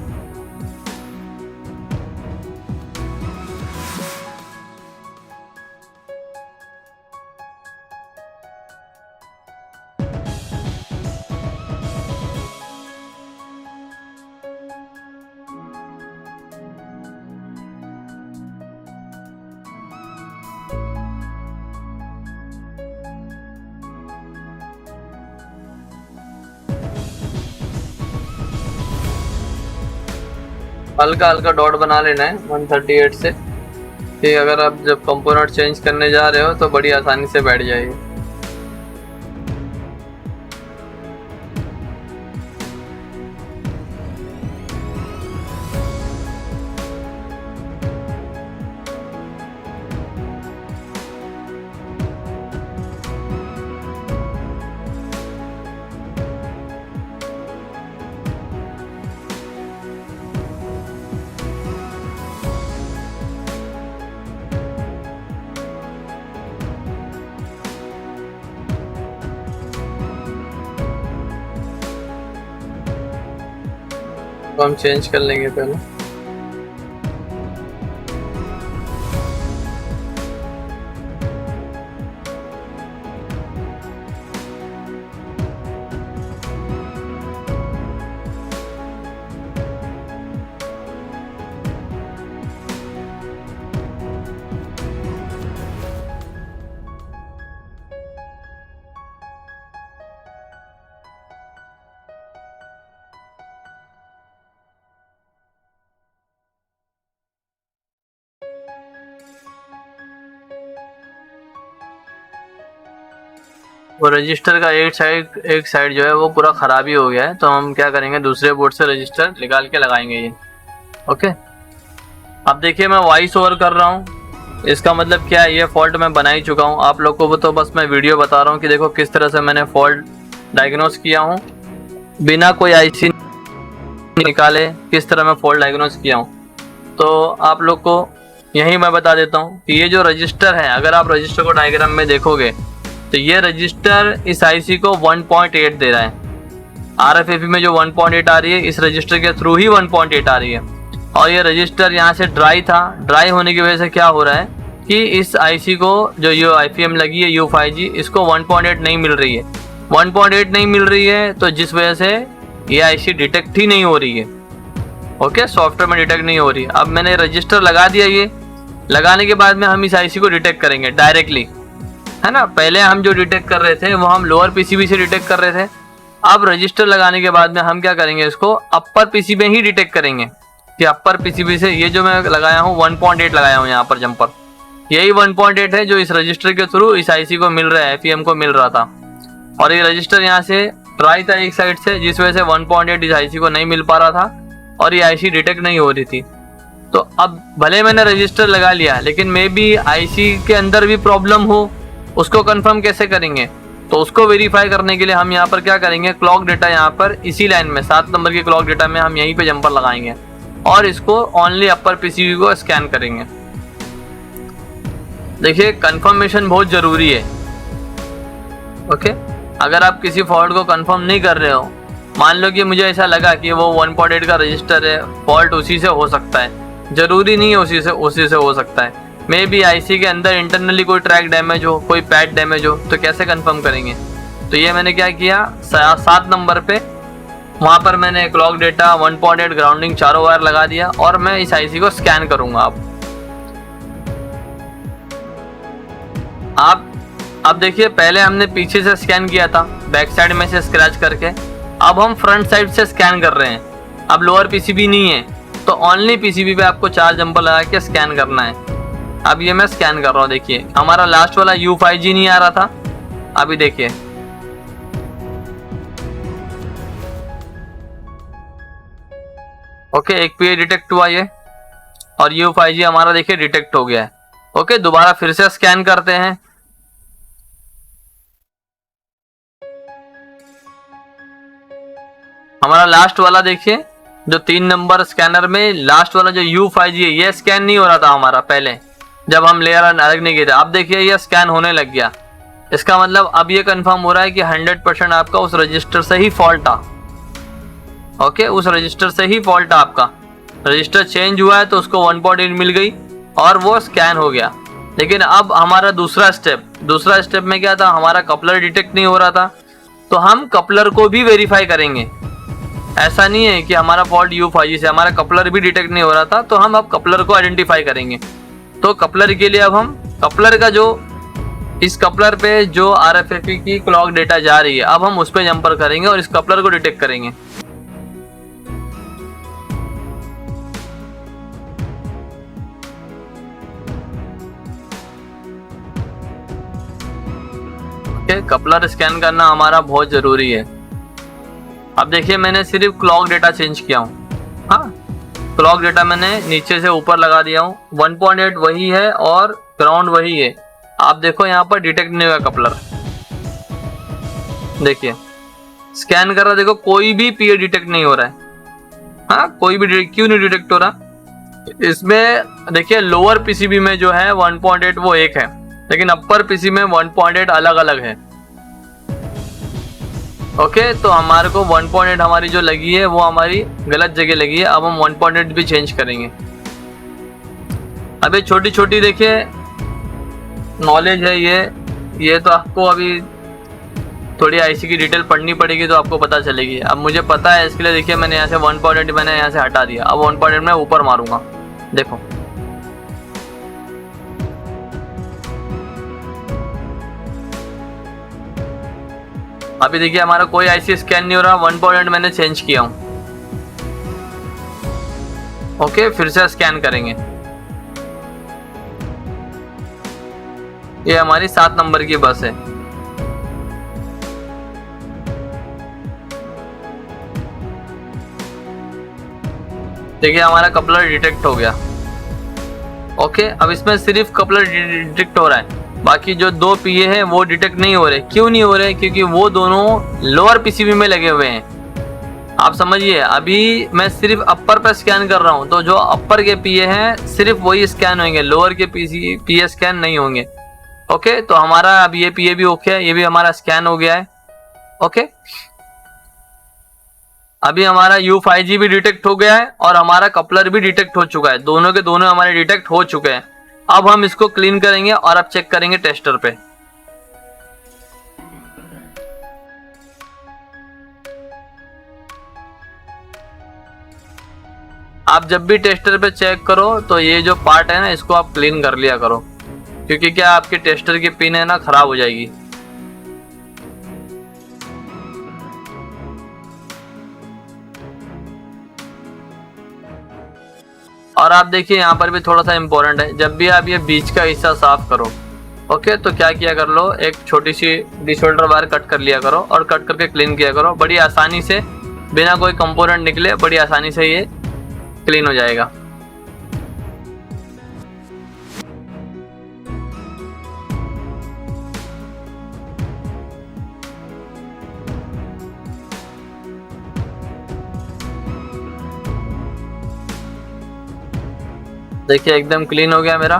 हल्का हल्का डॉट बना लेना है 138 से, कि अगर आप जब कंपोनेंट चेंज करने जा रहे हो तो बड़ी आसानी से बैठ जाएगी। तो हम चेंज कर लेंगे पहले। वो रजिस्टर का एक साइड जो है वो पूरा खराबी हो गया है, तो हम क्या करेंगे, दूसरे बोर्ड से रजिस्टर निकाल के लगाएंगे ये। ओके, अब देखिए मैं वॉइस ओवर कर रहा हूँ, इसका मतलब क्या है, ये फॉल्ट मैं बना ही चुका हूँ। आप लोग को तो बस मैं वीडियो बता रहा हूँ कि देखो किस तरह से मैंने फॉल्ट डायग्नोस किया हूँ, बिना कोई आईसी निकाले किस तरह मैं फॉल्ट डायग्नोस किया हूँ। तो आप लोग को यही मैं बता देता हूँ कि ये जो रजिस्टर है, अगर आप रजिस्टर को डायग्राम में देखोगे तो ये रजिस्टर इस आईसी को 1.8 दे रहा है। आरएफएफई में जो 1.8 आ रही है, इस रजिस्टर के थ्रू ही 1.8 आ रही है। और ये रजिस्टर यहाँ से ड्राई था, ड्राई होने की वजह से क्या हो रहा है कि इस आईसी को जो ये आईपीएम लगी है U5G, इसको 1.8 नहीं मिल रही है। 1.8 नहीं मिल रही है तो जिस वजह से ये आईसी डिटेक्ट ही नहीं हो रही है। ओके, सॉफ्टवेयर में डिटेक्ट नहीं हो रही। अब मैंने रजिस्टर लगा दिया, ये लगाने के बाद में हम इस आईसी को डिटेक्ट करेंगे डायरेक्टली, है ना। पहले हम जो डिटेक्ट कर रहे थे वो हम लोअर पीसीबी से डिटेक्ट कर रहे थे। अब रजिस्टर लगाने के बाद में हम क्या करेंगे, इसको अपर पीसीबी ही डिटेक्ट करेंगे कि अपर पीसीबी से ये जो मैं लगाया हूँ 1.8 लगाया हूँ यहाँ पर जंपर, यही 1.8 है जो इस रजिस्टर के थ्रू इस आईसी को मिल रहा है, एफईएम को मिल रहा था। और ये रजिस्टर यहाँ से ड्राई था एक साइड से, जिस वजह से 1.8 इस आईसी को नहीं मिल पा रहा था और ये आईसी डिटेक्ट नहीं हो रही थी। तो अब भले मैंने रजिस्टर लगा लिया, लेकिन मे बी आईसी के अंदर भी प्रॉब्लम हो, उसको कंफर्म कैसे करेंगे। तो उसको वेरीफाई करने के लिए हम यहाँ पर क्या करेंगे, क्लॉक डेटा यहाँ पर इसी लाइन में 7 नंबर की क्लॉक डेटा में हम यहीं पे जंपर लगाएंगे और इसको ओनली अपर पीसीबी को स्कैन करेंगे। देखिए कंफर्मेशन बहुत ज़रूरी है। ओके, अगर आप किसी फॉल्ट को कंफर्म नहीं कर रहे हो, मान लो कि मुझे ऐसा लगा कि वो 1.8 का रजिस्टर है, फॉल्ट उसी से हो सकता है, ज़रूरी नहीं है उसी से हो सकता है। मे बी आईसी के अंदर इंटरनली कोई ट्रैक डैमेज हो, कोई पैड डैमेज हो, तो कैसे कंफर्म करेंगे? तो ये मैंने क्या किया, 7 नंबर पे वहाँ पर मैंने क्लॉक डेटा 1.8 ग्राउंडिंग चारों वायर लगा दिया और मैं इस आईसी को स्कैन करूँगा। आप देखिए, पहले हमने पीछे से स्कैन किया था, बैक साइड में से स्क्रैच करके। अब हम फ्रंट साइड से स्कैन कर रहे हैं। अब लोअर पीसीबी नहीं है, तो ओनली पीसीबी पे आपको 4 जंपर लगा के स्कैन करना है। अब ये मैं स्कैन कर रहा हूँ। देखिए हमारा लास्ट वाला U5G नहीं आ रहा था, अभी देखिए ओके, एक पीए डिटेक्ट हुआ ये, और U5G हमारा देखिए डिटेक्ट हो गया है। ओके, दोबारा फिर से स्कैन करते हैं। हमारा लास्ट वाला देखिए, जो 3 नंबर स्कैनर में लास्ट वाला जो U5G है, ये स्कैन नहीं हो रहा था हमारा पहले जब हम लेयर अलग नहीं किए थे। अब देखिए ये स्कैन होने लग गया। इसका मतलब अब ये कंफर्म हो रहा है कि 100% आपका उस रजिस्टर से ही फॉल्ट था। ओके, उस रजिस्टर से ही फॉल्ट था आपका। रजिस्टर चेंज हुआ है तो उसको 1.8 मिल गई और वो स्कैन हो गया। लेकिन अब हमारा दूसरा स्टेप में क्या था, हमारा कपलर डिटेक्ट नहीं हो रहा था, तो हम कपलर को भी वेरीफाई करेंगे। ऐसा नहीं है कि हमारा फॉल्ट U5G से, हमारा कपलर भी डिटेक्ट नहीं हो रहा था, तो हम अब कपलर को आइडेंटिफाई करेंगे। तो कपलर के लिए अब हम कपलर का जो इस कपलर पे जो RFFE की क्लॉक डेटा जा रही है, अब हम उस पर जंपर करेंगे और इस कपलर को डिटेक्ट करेंगे। ओके, कपलर स्कैन करना हमारा बहुत जरूरी है। अब देखिए मैंने सिर्फ क्लॉक डेटा चेंज किया हूँ। हाँ, क्लॉक डेटा मैंने नीचे से ऊपर लगा दिया हूँ। 1.8 वही है और ग्राउंड वही है। आप देखो यहाँ पर डिटेक्ट नहीं हुआ कपलर। देखिए स्कैन कर रहा, देखो कोई भी पीए डिटेक्ट नहीं हो रहा है। हाँ, कोई भी क्यों नहीं डिटेक्ट हो रहा? इसमें देखिए लोअर पीसीबी में जो है 1.8 वो एक है, लेकिन अपर पीसी में 1.8 अलग अलग है। ओके, तो हमारे को 1.8 हमारी जो लगी है वो हमारी गलत जगह लगी है। अब हम 1.8 भी चेंज करेंगे। अभी छोटी छोटी देखिए नॉलेज है ये तो आपको अभी थोड़ी आईसी की डिटेल पढ़नी पड़ेगी तो आपको पता चलेगी। अब मुझे पता है, इसके लिए देखिए मैंने यहाँ से 1.8 मैंने यहाँ से हटा दिया। अब 1.8 में ऊपर मारूंगा, देखो अभी देखिए हमारा कोई आईसी स्कैन नहीं हो रहा। 1.8 मैंने चेंज किया हूँ। ओके, फिर से स्कैन करेंगे। ये हमारी 7 नंबर की बस है। देखिए हमारा कपलर डिटेक्ट हो गया। ओके, अब इसमें सिर्फ कपलर डिटेक्ट हो रहा है, बाकी जो 2 पीए हैं वो डिटेक्ट नहीं हो रहे। क्यों नहीं हो रहे? क्योंकि वो दोनों लोअर पीसीबी में लगे हुए हैं। आप समझिए, अभी मैं सिर्फ अपर पर स्कैन कर रहा हूँ, तो जो अपर के पीए हैं सिर्फ वही स्कैन होंगे, लोअर के पीए स्कैन नहीं होंगे। ओके, तो हमारा अब ये पीए भी ओके है, ये भी हमारा स्कैन हो गया है। ओके, अभी हमारा U5G भी डिटेक्ट हो गया है और हमारा कपलर भी डिटेक्ट हो चुका है। दोनों के दोनों हमारे डिटेक्ट हो चुके हैं। अब हम इसको क्लीन करेंगे और अब चेक करेंगे टेस्टर पे। आप जब भी टेस्टर पे चेक करो तो ये जो पार्ट है ना, इसको आप क्लीन कर लिया करो, क्योंकि क्या आपकी टेस्टर की पिन है ना खराब हो जाएगी। और आप देखिए यहाँ पर भी थोड़ा सा इम्पोर्टेंट है, जब भी आप ये बीच का हिस्सा साफ करो, ओके, तो क्या किया कर लो, एक छोटी सी डिशोल्डर वायर कट कर लिया करो और कट करके क्लीन किया करो। बड़ी आसानी से, बिना कोई कंपोनेंट निकले, बड़ी आसानी से ये क्लीन हो जाएगा। देखिए एकदम क्लीन हो गया मेरा।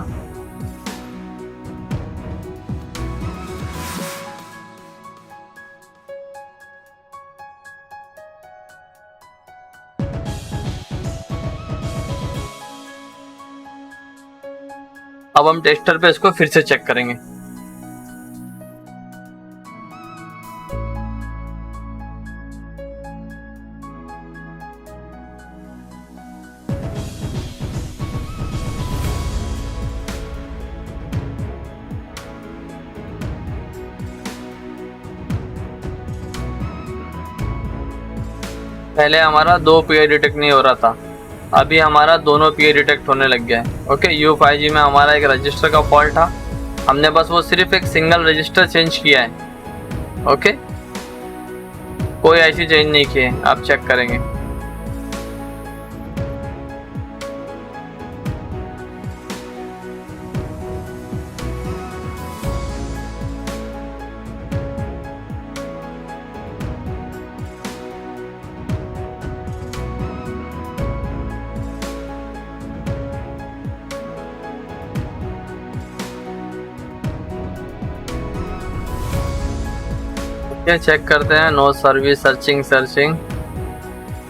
अब हम टेस्टर पे इसको फिर से चेक करेंगे। पहले हमारा 2 पीआई डिटेक्ट नहीं हो रहा था, अभी हमारा दोनों पीआई डिटेक्ट होने लग गया है। ओके, U5G में हमारा एक रजिस्टर का फॉल्ट था, हमने बस वो सिर्फ एक सिंगल रजिस्टर चेंज किया है। ओके, कोई ऐसी चेंज नहीं की है, आप चेक करेंगे। ये चेक करते हैं, no service, searching,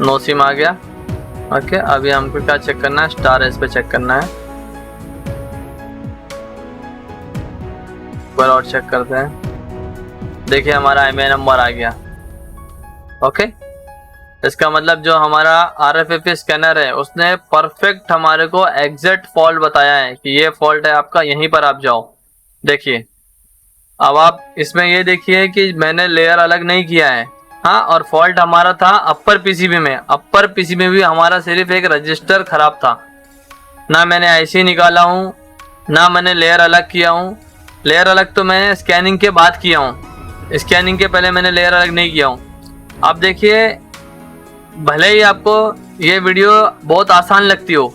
no SIM आ गया। ओके, अभी हमको क्या चेक करना है, स्टार एस पे चेक करना है। और चेक करते हैं, देखिए हमारा IMEI नंबर आ गया। ओके, इसका मतलब जो हमारा RFID स्कैनर है उसने परफेक्ट हमारे को एग्जैक्ट फॉल्ट बताया है कि ये फॉल्ट है आपका, यहीं पर आप जाओ। देखिए, अब आप इसमें ये देखिए कि मैंने लेयर अलग नहीं किया है, हाँ, और फॉल्ट हमारा था अपर पीसीबी में। अपर पीसीबी में भी हमारा सिर्फ एक रजिस्टर खराब था, ना मैंने IC निकाला हूँ, ना मैंने लेयर अलग किया हूँ। लेयर अलग तो मैंने स्कैनिंग के बाद किया हूँ, स्कैनिंग के पहले मैंने लेयर अलग नहीं किया हूँ। अब देखिए, भले ही आपको ये वीडियो बहुत आसान लगती हो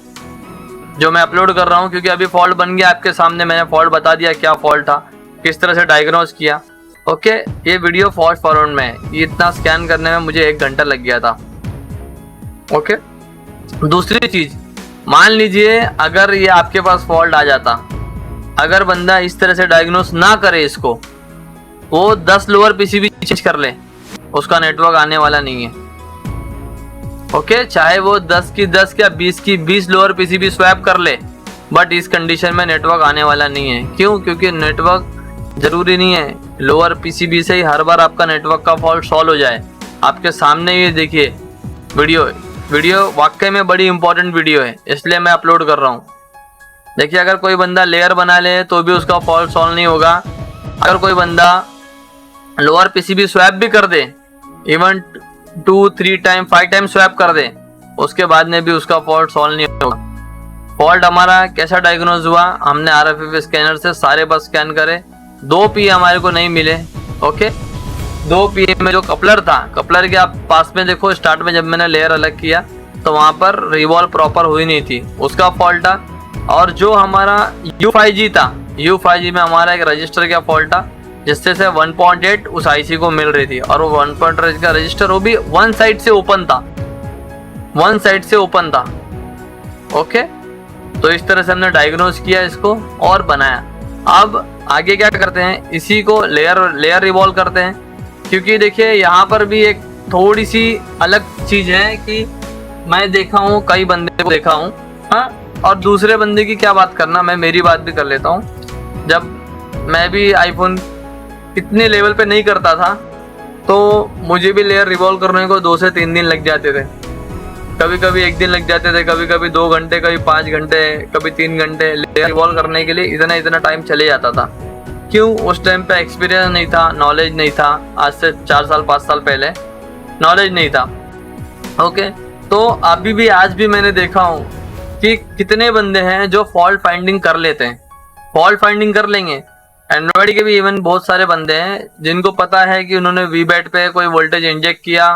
जो मैं अपलोड कर रहा हूँ, क्योंकि अभी फॉल्ट बन गया आपके सामने, मैंने फॉल्ट बता दिया क्या फॉल्ट था, किस तरह से डायग्नोज किया। ओके, ये वीडियो फास्ट फॉरवर्ड में है, ये इतना स्कैन करने में मुझे 1 घंटा लग गया था। ओके, दूसरी चीज, मान लीजिए अगर ये आपके पास फॉल्ट आ जाता, अगर बंदा इस तरह से डायग्नोज ना करे इसको, वो 10 लोअर पीसीबी चेंज कर ले, उसका नेटवर्क आने वाला नहीं है। ओके, चाहे वो 10 की 10 या 20 की 20 लोअर पीसीबी स्वैप कर ले, बट इस कंडीशन में नेटवर्क आने वाला नहीं है। क्यों? क्योंकि नेटवर्क जरूरी नहीं है लोअर पीसीबी से ही हर बार आपका नेटवर्क का फॉल्ट सॉल्व हो जाए। आपके सामने ये देखिए वीडियो वाकई में बड़ी इंपॉर्टेंट वीडियो है, इसलिए मैं अपलोड कर रहा हूँ। देखिए, अगर कोई बंदा लेयर बना ले तो भी उसका फॉल्ट सॉल्व नहीं होगा। अगर कोई बंदा लोअर पीसीबी स्वैप भी कर दे, इवन 2, 3 टाइम 5 टाइम स्वैप कर दे, उसके बाद में भी उसका फॉल्ट सॉल्व नहीं होगा। फॉल्ट हमारा कैसा डायग्नोज हुआ, हमने RFID स्कैनर से सारे बस स्कैन करे, 2 पी हमारे को नहीं मिले। ओके, 2 पी में जो कपलर था, कपलर के आप पास में देखो, स्टार्ट में जब मैंने लेयर अलग किया तो वहां पर रिवॉल्व प्रॉपर हुई नहीं थी, उसका फॉल्ट था। और जो हमारा U5G था, U5G में हमारा एक रजिस्टर का फॉल्ट था, जिससे से 1.8 उस IC को मिल रही थी, और वो 1.8 का रजिस्टर वो भी वन साइड से ओपन था। ओके, तो इस तरह से हमने डायग्नोज किया इसको और बनाया। अब आगे क्या करते हैं, इसी को लेयर रिवॉल्व करते हैं, क्योंकि देखिए यहाँ पर भी एक थोड़ी सी अलग चीज है कि मैं देखा हूँ, कई बंदे को देखा हूँ, हाँ, और दूसरे बंदे की क्या बात करना, मैं मेरी बात भी कर लेता हूँ। जब मैं भी आईफोन इतने लेवल पे नहीं करता था तो मुझे भी लेयर रिवॉल्व करने को 2 से 3 दिन लग जाते थे, कभी कभी 1 दिन लग जाते थे, कभी कभी 2 घंटे, कभी 5 घंटे, कभी 3 घंटे लेयर रिवॉल्व करने के लिए इतना टाइम चले जाता था। क्यों? उस टाइम पे एक्सपीरियंस नहीं था, नॉलेज नहीं था, आज से 4 साल 5 साल पहले नॉलेज नहीं था। ओके, तो अभी भी आज भी मैंने देखा हूँ कि कितने बंदे हैं जो फॉल्ट फाइंडिंग कर लेते हैं, फॉल्ट फाइंडिंग कर लेंगे। एंड्रॉइड के भी इवन बहुत सारे बंदे हैं जिनको पता है कि उन्होंने वीबैट पे कोई वोल्टेज इंजेक्ट किया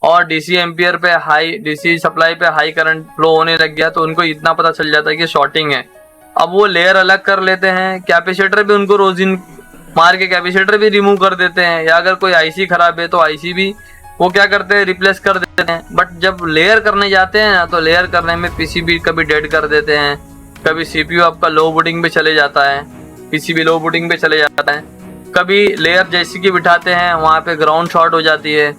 और DC एम्पियर पे हाई, DC सप्लाई पे हाई करंट फ्लो होने लग गया, तो उनको इतना पता चल जाता है कि शॉर्टिंग है। अब वो लेयर अलग कर लेते हैं, कैपेसिटर भी उनको रोजिन मार के कैपेसिटर भी रिमूव कर देते हैं, या अगर कोई IC खराब है तो IC भी वो क्या करते हैं, रिप्लेस कर देते हैं। बट जब लेयर करने जाते हैं ना, तो लेयर करने में PCB कभी डेड कर देते हैं, कभी CPU आपका लो बूटिंग पे चले जाता है, PCB लो बूटिंग पे चले जाता है, कभी लेयर जैसी की बिठाते हैं वहाँ पे ग्राउंड शॉर्ट हो जाती है,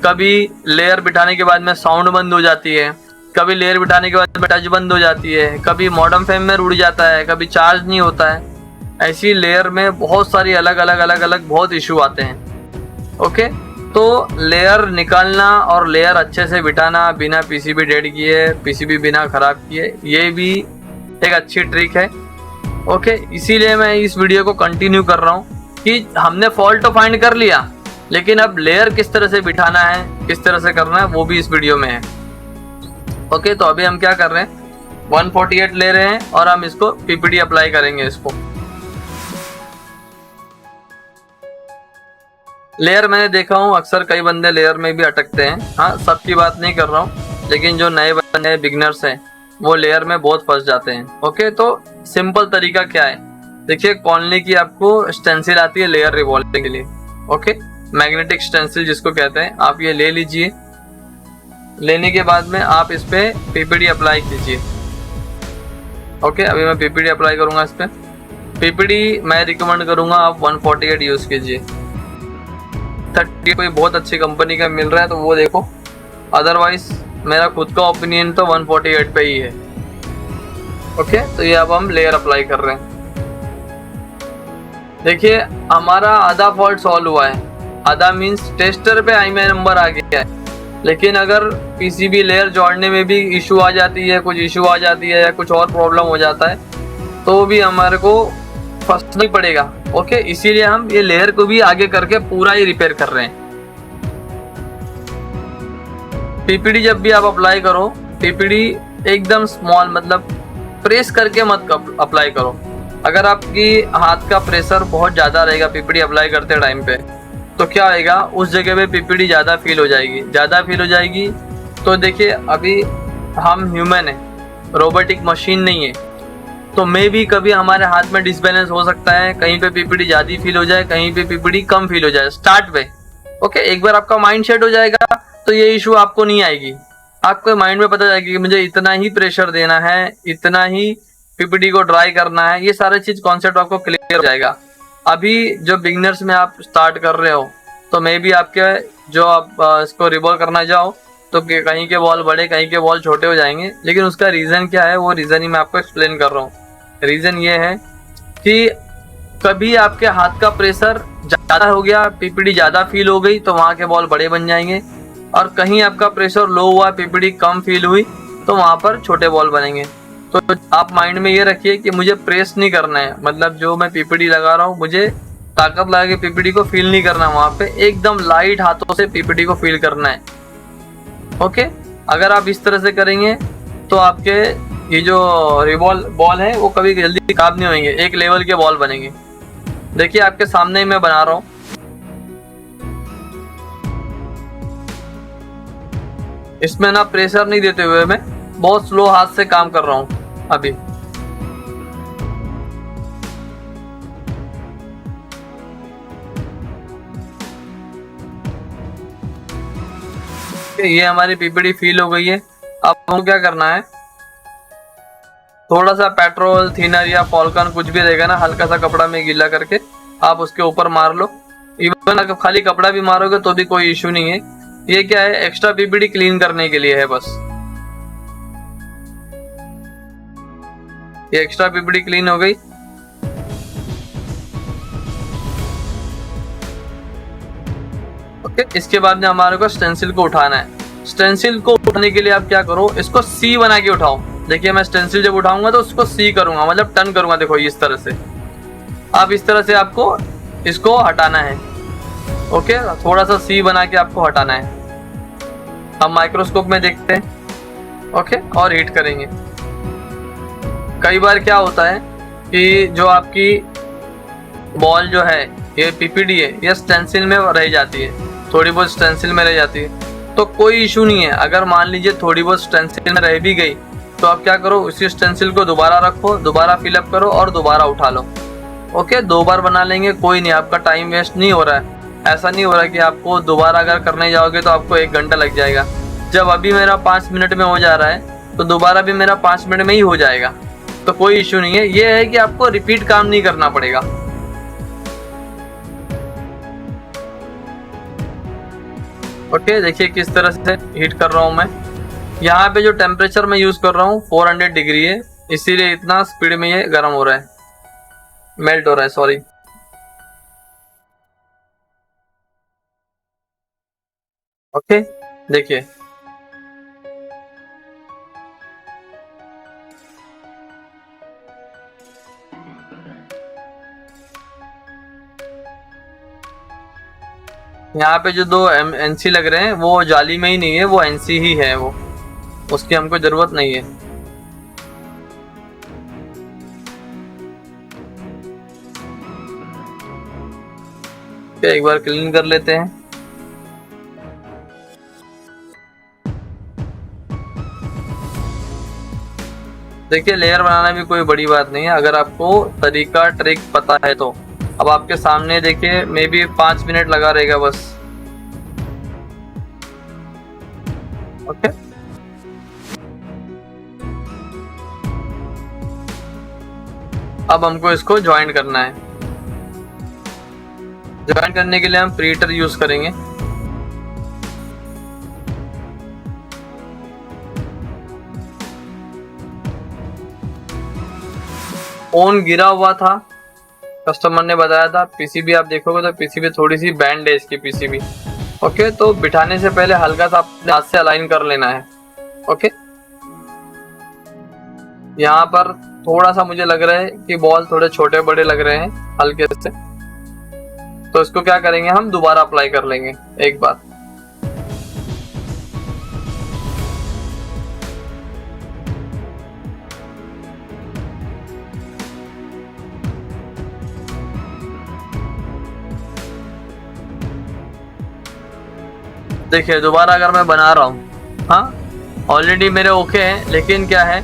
कभी लेयर बिठाने के बाद में साउंड बंद हो जाती है। कभी लेयर बिठाने के बाद टच बंद हो जाती है, कभी मॉडम फ्रेम में रुड़ जाता है, कभी चार्ज नहीं होता है। ऐसी लेयर में बहुत सारी अलग अलग बहुत इशू आते हैं। ओके, तो लेयर निकालना और लेयर अच्छे से बिठाना बिना पीसीबी डेड किए, पीसीबी बिना खराब किए, ये भी एक अच्छी ट्रिक है। ओके, इसीलिए मैं इस वीडियो को कंटिन्यू कर रहा हूँ कि हमने फॉल्ट तो फाइंड कर लिया, लेकिन अब लेयर किस तरह से बिठाना है, किस तरह से करना है, वो भी इस वीडियो में है। ओके, तो अभी हम क्या कर रहे हैं, 148 ले रहे हैं और हम इसको पीपीडी अप्लाई करेंगे। इसको लेयर मैंने देखा हूँ अक्सर कई बंदे लेयर में भी अटकते हैं। हाँ, सबकी बात नहीं कर रहा हूँ, लेकिन जो नए बंदे बिगिनर्स हैं वो लेयर में बहुत फंस जाते हैं। ओके, तो सिंपल तरीका क्या है, देखिए कॉलनी की आपको स्टेंसिल आती है लेयर रिवॉल्विंग के लिए। ओके, मैग्नेटिक स्टेंसिल जिसको कहते हैं, आप ये ले लीजिए। लेने के बाद में आप इस पे पीपीडी अप्लाई कीजिए। ओके, अभी मैं पीपीडी अप्लाई करूंगा इस पे। पीपीडी मैं रिकमेंड करूंगा आप 148 यूज कीजिए। 30 कोई बहुत अच्छी कंपनी का मिल रहा है तो वो देखो, अदरवाइज मेरा खुद का ओपिनियन तो 148 पे ही है। ओके, तो ये अब हम लेयर अप्लाई कर रहे हैं। देखिए हमारा आधा फॉल्ट सॉल्व हुआ है, आधा मीन्स टेस्टर पे IMEI नंबर आ गया है। लेकिन अगर पीसीबी लेयर जोड़ने में भी इशू आ जाती है, कुछ इशू आ जाती है या कुछ और प्रॉब्लम हो जाता है, तो भी हमारे को फंसना ही पड़ेगा। ओके, इसीलिए हम ये लेयर को भी आगे करके पूरा ही रिपेयर कर रहे हैं। पीपीडी जब भी आप अप्लाई करो, पीपीडी एकदम स्मॉल, मतलब प्रेस करके मत अप्लाई करो। अगर आपकी हाथ का प्रेशर बहुत ज़्यादा रहेगा पीपीडी अप्लाई करते टाइम पे, तो क्या होएगा, उस जगह पे पीपीडी ज़्यादा फील हो जाएगी। तो देखिए अभी हम ह्यूमन है, रोबोटिक मशीन नहीं है, तो मे भी कभी हमारे हाथ में डिसबैलेंस हो सकता है, कहीं पे पीपीडी ज़्यादा फील हो जाए, कहीं पे पीपीडी कम फील हो जाए स्टार्ट पे। ओके, एक बार आपका माइंड सेट हो जाएगा तो ये इशू आपको नहीं आएगी। आपको माइंड में पता जाएगी कि मुझे इतना ही प्रेशर देना है, इतना ही पीपीडी को ड्राई करना है, ये सारे चीज कॉन्सेप्ट आपको क्लियर हो जाएगा। अभी जो बिगनर्स में आप स्टार्ट कर रहे हो, तो मे भी आपके जो आप इसको रिवॉल्व करना चाहो तो कहीं के बॉल बड़े, कहीं के बॉल छोटे हो जाएंगे। लेकिन उसका रीजन क्या है, वो रीजन ही मैं आपको एक्सप्लेन कर रहा हूँ। रीजन ये है कि कभी आपके हाथ का प्रेशर ज्यादा हो गया, पीपीडी ज्यादा फील हो गई, तो वहां के बॉल बड़े बन जाएंगे, और कहीं आपका प्रेशर लो हुआ, पीपीडी कम फील हुई, तो वहां पर छोटे बॉल बनेंगे। तो आप माइंड में ये रखिए कि मुझे प्रेस नहीं करना है, मतलब जो मैं पीपीडी लगा रहा हूँ मुझे ताकत लगा के पीपीडी को फील नहीं करना, वहां पे एकदम लाइट हाथों से पीपीडी को फील करना है। ओके, अगर आप इस तरह से करेंगे तो आपके ये जो रिवॉल्व बॉल है वो कभी जल्दी खराब नहीं होंगे, एक लेवल के बॉल बनेंगे। देखिए आपके सामने ही मैं बना रहा हूँ। इसमें ना प्रेशर नहीं देते हुए मैं बहुत स्लो हाथ से काम कर रहा हूँ अभी। ये हमारी पीपीडी फील हो गई है। अब हमको क्या करना है, थोड़ा सा पेट्रोल, थिनर या फॉल्कन कुछ भी रहेगा ना, हल्का सा कपड़ा में गीला करके आप उसके ऊपर मार लो। इवन अगर खाली कपड़ा भी मारोगे तो भी कोई इशू नहीं है। ये क्या है, एक्स्ट्रा पीपीडी क्लीन करने के लिए है बस। ये एक्स्ट्रा पीपीडी क्लीन हो गई। ओके, इसके बाद में हमारे को स्टेंसिल को उठाना है। स्टेंसिल को उठाने के लिए आप क्या करो, इसको सी बना के उठाओ। देखिए मैं स्टेंसिल जब उठाऊंगा तो उसको सी करूंगा, मतलब टर्न करूंगा। देखो इस तरह से, आप इस तरह से आपको इसको हटाना है। ओके, थोड़ा सा सी बना के आपको हटाना है। हम माइक्रोस्कोप में देखते हैं। ओके, और हीट करेंगे। कई बार क्या होता है कि जो आपकी बॉल जो है, ये पीपीडी है, ये स्टेंसिल में रह जाती है, थोड़ी बहुत स्टेंसिल में रह जाती है, तो कोई इशू नहीं है। अगर मान लीजिए थोड़ी बहुत स्टेंसिल में रह भी गई तो आप क्या करो, उसी स्टेंसिल को दोबारा रखो, दोबारा फिलअप करो और दोबारा उठा लो। ओके, 2 बार बना लेंगे, कोई नहीं, आपका टाइम वेस्ट नहीं हो रहा है। ऐसा नहीं हो रहा है कि आपको दोबारा अगर करने जाओगे तो आपको 1 घंटा लग जाएगा। जब अभी मेरा 5 मिनट में हो जा रहा है तो दोबारा भी मेरा 5 मिनट में ही हो जाएगा, तो कोई इशू नहीं है। ये है कि आपको रिपीट काम नहीं करना पड़ेगा। ओके, देखिए किस तरह से हीट कर रहा हूं मैं। यहाँ पे जो टेम्परेचर मैं यूज कर रहा हूँ 400 डिग्री है, इसीलिए इतना स्पीड में ये गर्म हो रहा है, मेल्ट हो रहा है, सॉरी। ओके, देखिए यहाँ पे जो दो एनसी लग रहे हैं वो जाली में ही नहीं है, वो एनसी ही है, वो उसकी हमको जरूरत नहीं है। एक बार क्लीन कर लेते हैं। देखिए लेयर बनाना भी कोई बड़ी बात नहीं है, अगर आपको तरीका ट्रिक पता है तो। अब आपके सामने देखिए, मे बी 5 मिनट लगा रहेगा बस। ओके, अब हमको इसको ज्वाइन करना है। ज्वाइन करने के लिए हम प्रीहीटर यूज करेंगे। ऑन गिरा हुआ था, कस्टमर ने बताया था। पीसीबी आप देखोगे तो पीसीबी थोड़ी सी बैंड है इसकी पीसीबी। ओके, तो बिठाने से पहले हल्का सा अपने हाथ से अलाइन कर लेना है। ओके, यहाँ पर थोड़ा सा मुझे लग रहा है कि बॉल थोड़े छोटे बड़े लग रहे हैं हल्के से, तो इसको क्या करेंगे, हम दोबारा अप्लाई कर लेंगे एक बार। देखिए दोबारा अगर मैं बना रहा हूँ, हाँ ऑलरेडी मेरे ओके हैं, लेकिन क्या है,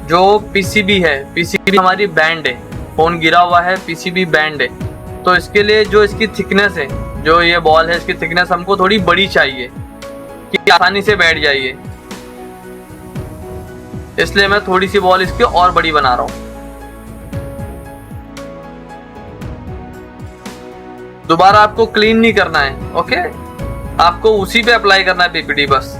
जो पीसीबी है, पीसीबी हमारी बैंड है, फोन गिरा हुआ है, पीसीबी बैंड है, तो इसके लिए जो इसकी थिकनेस है, जो ये बॉल है, इसकी थिकनेस हमको थोड़ी बड़ी चाहिए कि आसानी से बैठ जाइए। इसलिए मैं थोड़ी सी बॉल इसकी और बड़ी बना रहा हूँ। दोबारा आपको क्लीन नहीं करना है, ओके, आपको उसी पे अप्लाई करना है पीपीडी बस।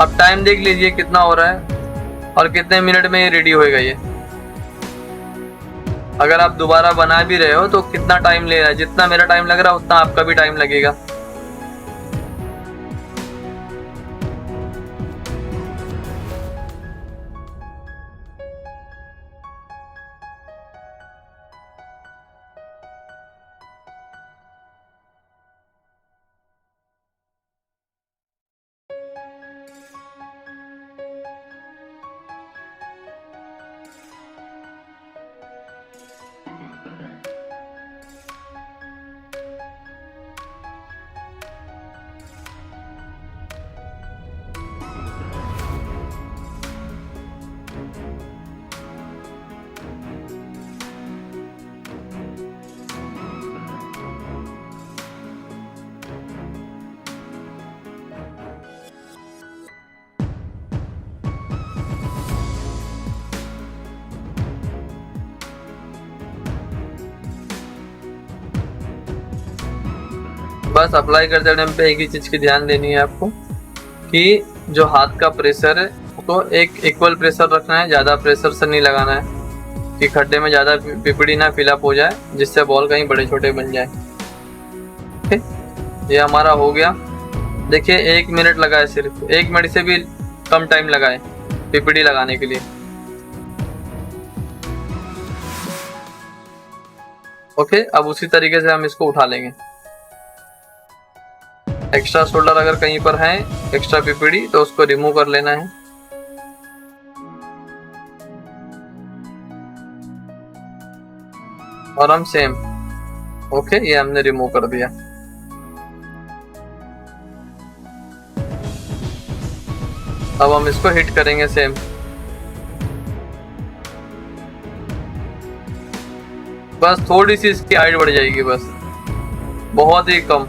अब टाइम देख लीजिए कितना हो रहा है और कितने मिनट में ये रेडी होएगा ये। अगर आप दोबारा बना भी रहे हो तो कितना टाइम ले रहा है, जितना मेरा टाइम लग रहा है उतना आपका भी टाइम लगेगा। बस अप्लाई करते टाइम पे एक ही चीज की ध्यान देनी है आपको कि जो हाथ का प्रेशर है उसको एक इक्वल प्रेशर रखना है, ज्यादा प्रेशर से नहीं लगाना है कि खड्डे में ज्यादा पिपड़ी ना फिलअप हो जाए, जिससे बॉल कहीं बड़े छोटे बन जाए। ये हमारा हो गया। देखिए 1 मिनट लगा है, सिर्फ 1 मिनट से भी कम टाइम लगा है पिपड़ी लगाने के लिए। ओके, अब उसी तरीके से हम इसको उठा लेंगे। एक्स्ट्रा शोल्डर अगर कहीं पर है, एक्स्ट्रा पीपीडी, तो उसको रिमूव कर लेना है। और हम सेम, ओके, ये हमने रिमूव कर दिया। अब हम इसको हिट करेंगे सेम। बस थोड़ी सी इसकी हाइट बढ़ जाएगी, बस बहुत ही कम।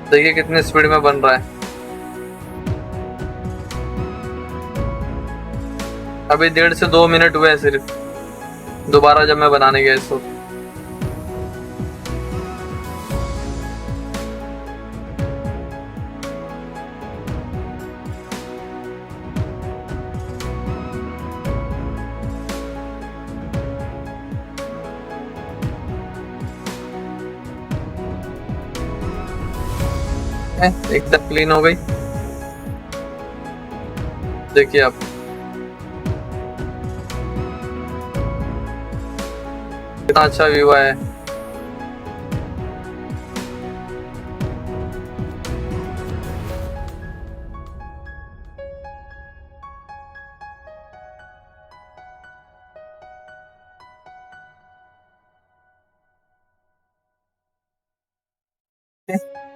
देखिए कितने स्पीड में बन रहा है। अभी 1.5 से 2 मिनट हुए हैं सिर्फ, दोबारा जब मैं बनाने गया इसको। एकदम क्लीन हो गई, देखिए आप। कितना अच्छा व्यू है।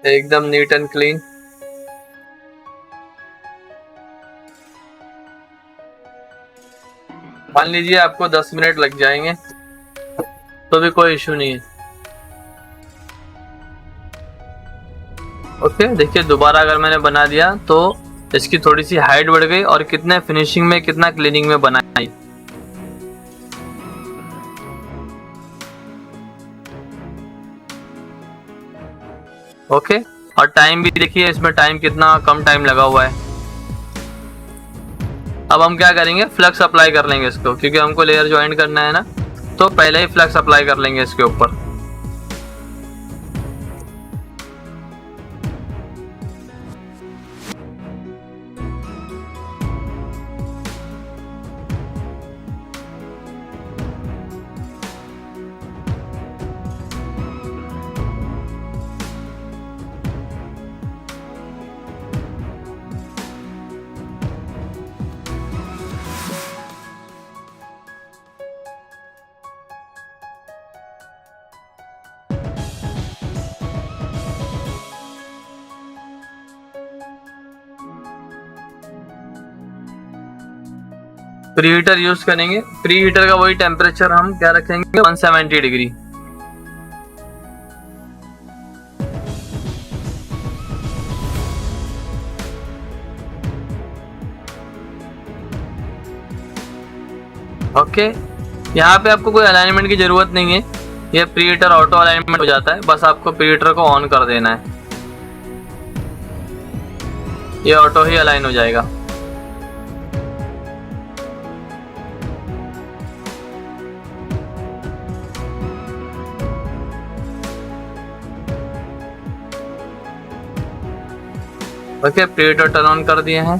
एकदम नीट एंड क्लीन। मान लीजिए आपको 10 मिनट लग जाएंगे तो भी कोई इश्यू नहीं है। ओके, देखिए दोबारा अगर मैंने बना दिया तो इसकी थोड़ी सी हाइट बढ़ गई और कितने फिनिशिंग में कितना क्लीनिंग में बनाई। ओके, और टाइम भी देखिए इसमें, टाइम कितना कम टाइम लगा हुआ है। अब हम क्या करेंगे, फ्लक्स अप्लाई कर लेंगे इसको, क्योंकि हमको लेयर ज्वाइन करना है ना, तो पहले ही फ्लक्स अप्लाई कर लेंगे इसके ऊपर। प्री हीटर यूज करेंगे। प्री हीटर का वही टेम्परेचर हम क्या रखेंगे, 170 डिग्री। ओके, यहाँ पे आपको कोई अलाइनमेंट की जरूरत नहीं है, ये प्री हीटर ऑटो अलाइनमेंट हो जाता है। बस आपको प्री हीटर को ऑन कर देना है, ये ऑटो ही अलाइन हो जाएगा। Okay, pre heater turn on कर दिए हैं।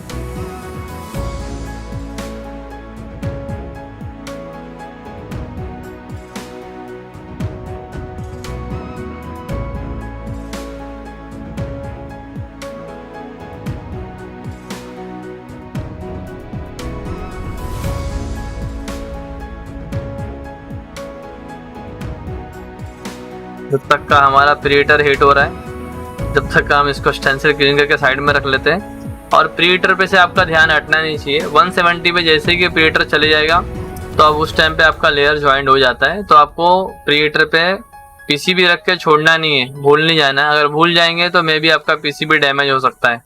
जब तक का हमारा प्री हीटर हीट हो रहा है, जब तक हम इसको स्टेंसिल क्लीन करके साइड में रख लेते हैं। और प्री हीटर पे से आपका ध्यान हटना नहीं चाहिए। 170 पे जैसे कि प्री हीटर चले जाएगा तो अब उस टाइम पे आपका लेयर ज्वाइंट हो जाता है। तो आपको प्री हीटर पे पीसीबी रख के छोड़ना नहीं है, भूल नहीं जाना है। अगर भूल जाएंगे तो मे बी आपका पीसीबी डैमेज हो सकता है,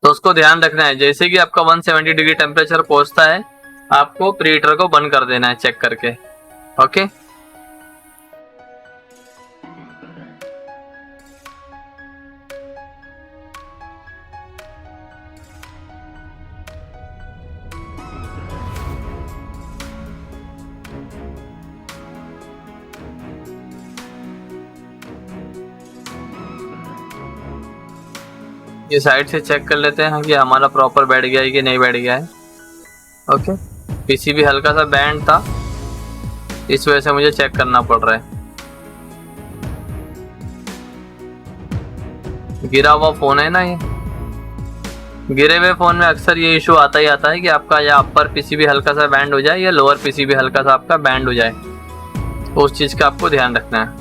तो उसको ध्यान रखना है। जैसे कि आपका 170 डिग्री टेम्परेचर पहुंचता है, आपको प्री हीटर को बंद कर देना है चेक करके। ओके, ये साइड से चेक कर लेते हैं कि हमारा प्रॉपर बैठ गया है कि नहीं बैठ गया है। ओके, पीसीबी हल्का सा बैंड था, इस वजह से मुझे चेक करना पड़ रहा है। गिरा हुआ फोन है ना, ये गिरे हुए फोन में अक्सर ये इशू आता ही आता है कि आपका या अपर पीसीबी हल्का सा बैंड हो जाए या लोअर पीसीबी हल्का सा आपका बैंड हो जाए, तो उस चीज का आपको ध्यान रखना है।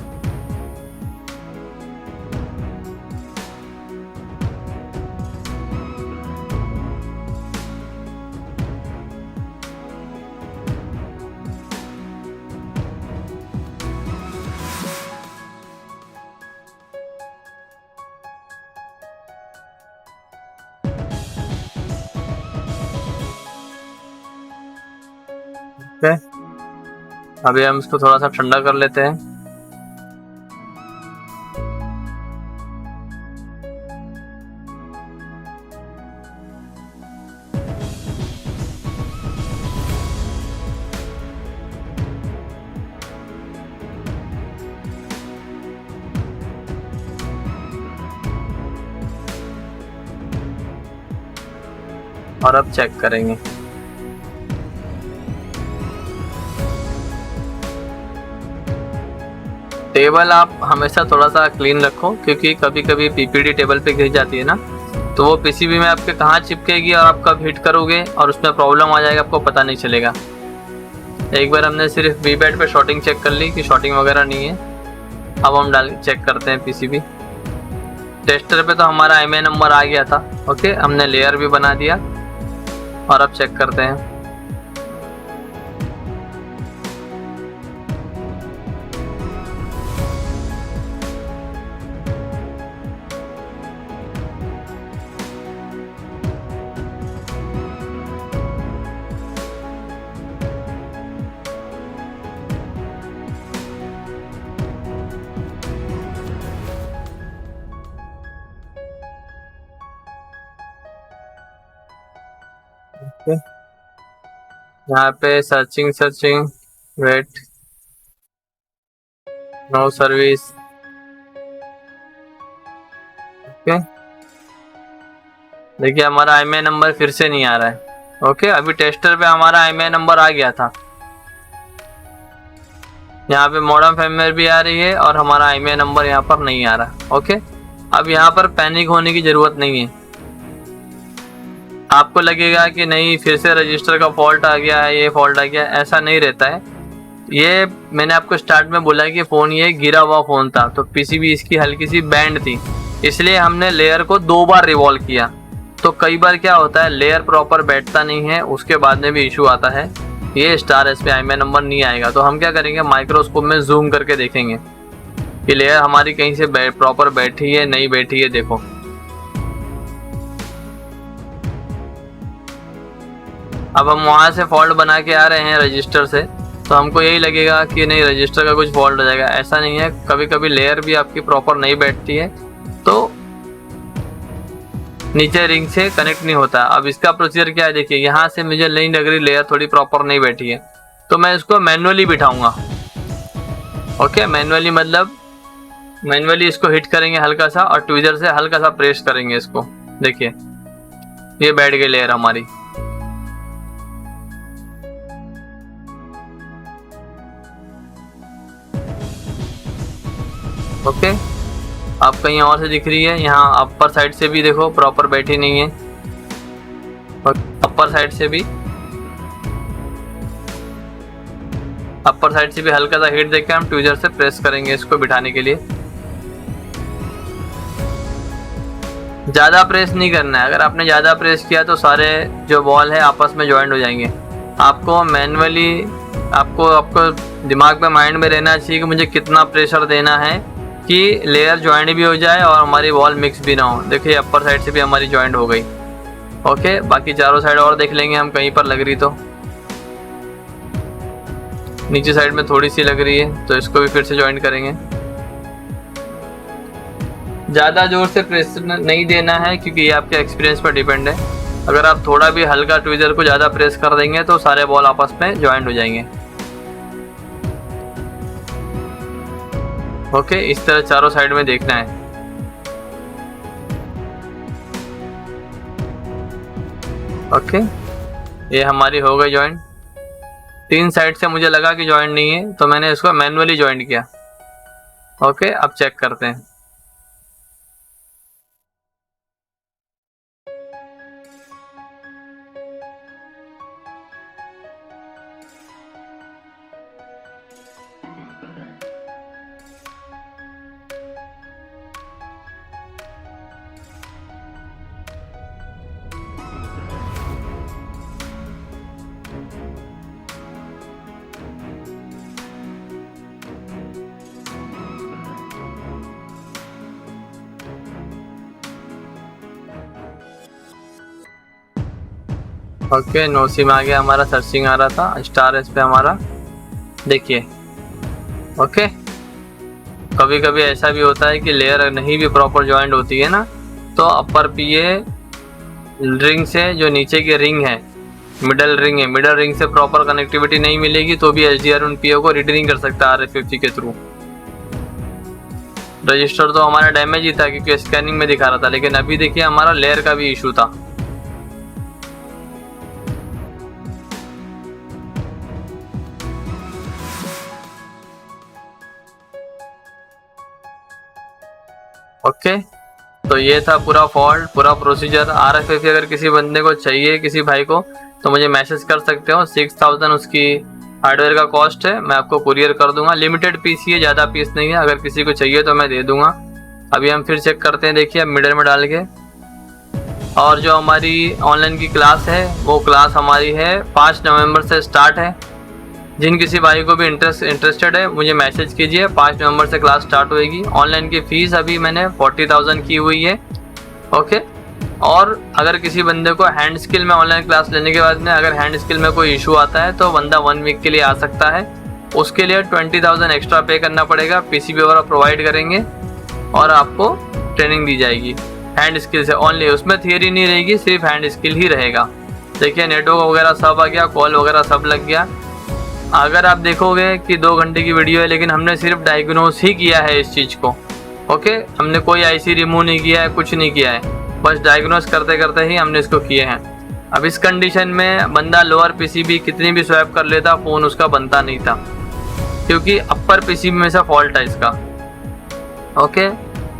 ओके, अभी हम इसको थोड़ा सा ठंडा कर लेते हैं। और अब चेक करेंगे। टेबल आप हमेशा थोड़ा सा क्लीन रखो, क्योंकि कभी कभी पीपीडी टेबल पे गिर जाती है ना, तो वो पीसीबी में आपके कहाँ चिपकेगी और आप कब हिट करोगे और उसमें प्रॉब्लम आ जाएगा, आपको पता नहीं चलेगा। एक बार हमने सिर्फ वी बैट पे शॉर्टिंग चेक कर ली कि शॉर्टिंग वगैरह नहीं है। अब हम चेक करते हैं पीसीबी। टेस्टर पे तो हमारा IMEI नंबर आ गया था। ओके, हमने लेयर भी बना दिया और अब चेक करते हैं। ओके, यहाँ पे searching wait, no service. Okay, देखिए हमारा IMEI नंबर फिर से नहीं आ रहा है। ओके, अभी टेस्टर पे हमारा IMEI नंबर आ गया था। यहाँ पे मॉडम फर्मवेयर भी आ रही है और हमारा IMEI नंबर यहाँ पर नहीं आ रहा। ओके, अब यहाँ पर पैनिक होने की जरूरत नहीं है। आपको लगेगा कि नहीं फिर से रजिस्टर का फॉल्ट आ गया है, ये फॉल्ट आ गया, ऐसा नहीं रहता है। ये मैंने आपको स्टार्ट में बोला कि फ़ोन ये गिरा हुआ फ़ोन था, तो पीसीबी इसकी हल्की सी बैंड थी, इसलिए हमने लेयर को 2 बार रिवॉल्व किया। तो कई बार क्या होता है, लेयर प्रॉपर बैठता नहीं है, उसके बाद में भी इशू आता है। ये स्टार एस पे IMEI नंबर नहीं आएगा, तो हम क्या करेंगे, माइक्रोस्कोप में जूम करके देखेंगे कि लेयर हमारी कहीं से प्रॉपर बैठी है नहीं बैठी है। देखो अब हम वहाँ से फॉल्ट बना के आ रहे हैं रजिस्टर से, तो हमको यही लगेगा कि नहीं रजिस्टर का कुछ फॉल्ट हो जाएगा। ऐसा नहीं है, कभी कभी लेयर भी आपकी प्रॉपर नहीं बैठती है, तो नीचे रिंग से कनेक्ट नहीं होता। अब इसका प्रोसीजर क्या है, देखिए यहाँ से मुझे नहीं लग रही लेयर थोड़ी प्रॉपर नहीं बैठी है, तो मैं इसको मैनुअली बिठाऊंगा। ओके, मैनुअली मतलब मैनुअली इसको हिट करेंगे हल्का सा और ट्विजर से हल्का सा प्रेस करेंगे इसको। देखिए ये बैठ गई लेयर हमारी। ओके, अब कहीं और से दिख रही है, यहाँ अपर साइड से भी देखो प्रॉपर बैठी नहीं है, और अपर साइड से भी हल्का सा हिट देके हम ट्विजर से प्रेस करेंगे इसको बिठाने के लिए। ज़्यादा प्रेस नहीं करना है, अगर आपने ज़्यादा प्रेस किया तो सारे जो बॉल है आपस में ज्वाइंट हो जाएंगे। आपको मैनुअली आपको दिमाग में माइंड में रहना चाहिए कि मुझे कितना प्रेशर देना है कि लेयर ज्वाइंट भी हो जाए और हमारी बॉल मिक्स भी ना हो। देखिए अपर साइड से भी हमारी ज्वाइंट हो गई। ओके, बाकी चारों साइड और देख लेंगे हम, कहीं पर लग रही तो। नीचे साइड में थोड़ी सी लग रही है, तो इसको भी फिर से ज्वाइंट करेंगे। ज़्यादा जोर से प्रेस नहीं देना है, क्योंकि ये आपके एक्सपीरियंस पर डिपेंड है। अगर आप थोड़ा भी हल्का ट्विजर को ज़्यादा प्रेस कर देंगे तो सारे बॉल आपस में ज्वाइंट हो जाएंगे। ओके, इस तरह चारों साइड में देखना है। ओके, ये हमारी हो गई ज्वाइंट। 3 साइड से मुझे लगा कि ज्वाइंट नहीं है, तो मैंने इसको मैनुअली ज्वाइंट किया। ओके, अब चेक करते हैं। ओके, नो सिम आ गया हमारा, सर्चिंग आ रहा था, स्टार एस पे हमारा देखिए। ओके, कभी कभी ऐसा भी होता है कि लेयर नहीं भी प्रॉपर ज्वाइंट होती है ना, तो अपर पीए रिंग से जो नीचे की रिंग है, मिडल रिंग है, मिडल रिंग से प्रॉपर कनेक्टिविटी नहीं मिलेगी तो भी एचडीआर उन पीओ को रीड नहीं कर सकता RF50 के थ्रू। रजिस्टर तो हमारा डैमेज ही था क्योंकि स्कैनिंग में दिखा रहा था, लेकिन अभी देखिए हमारा लेयर का भी इशू था। ओके, तो ये था पूरा फॉल्ट, पूरा प्रोसीजर। RF50 अगर किसी बंदे को चाहिए, किसी भाई को, तो मुझे मैसेज कर सकते हो। 6000 उसकी हार्डवेयर का कॉस्ट है, मैं आपको कुरियर कर दूंगा। लिमिटेड पीस ही है, ज़्यादा पीस नहीं है, अगर किसी को चाहिए तो मैं दे दूंगा। अभी हम फिर चेक करते हैं, देखिए मिडल में डाल के। और जो हमारी ऑनलाइन की क्लास है, वो क्लास हमारी है 5 नवंबर से स्टार्ट है। जिन किसी भाई को भी इंटरेस्टेड है मुझे मैसेज कीजिए। 5 नवंबर से क्लास स्टार्ट होएगी। ऑनलाइन की फ़ीस अभी मैंने 40,000 की हुई है। ओके, और अगर किसी बंदे को हैंड स्किल में ऑनलाइन क्लास लेने के बाद में अगर हैंड स्किल में कोई इशू आता है तो बंदा 1 वीक के लिए आ सकता है। उसके लिए 20,000 एक्स्ट्रा पे करना पड़ेगा। पीसीबी वगैरह प्रोवाइड करेंगे और आपको ट्रेनिंग दी जाएगी हैंड स्किल से ओनली। उसमें थियरी नहीं रहेगी, सिर्फ हैंड स्किल ही रहेगा। देखिए नेटवर्क वगैरह सब आ गया, कॉल वगैरह सब लग गया। अगर आप देखोगे कि 2 घंटे की वीडियो है, लेकिन हमने सिर्फ डायग्नोस ही किया है इस चीज़ को। ओके, हमने कोई आईसी रिमूव नहीं किया है, कुछ नहीं किया है, बस डायग्नोस करते करते ही हमने इसको किए हैं। अब इस कंडीशन में बंदा लोअर पीसीबी कितनी भी स्वैप कर लेता, फ़ोन उसका बनता नहीं था, क्योंकि अपर पीसीबी में से फॉल्ट है इसका। ओके,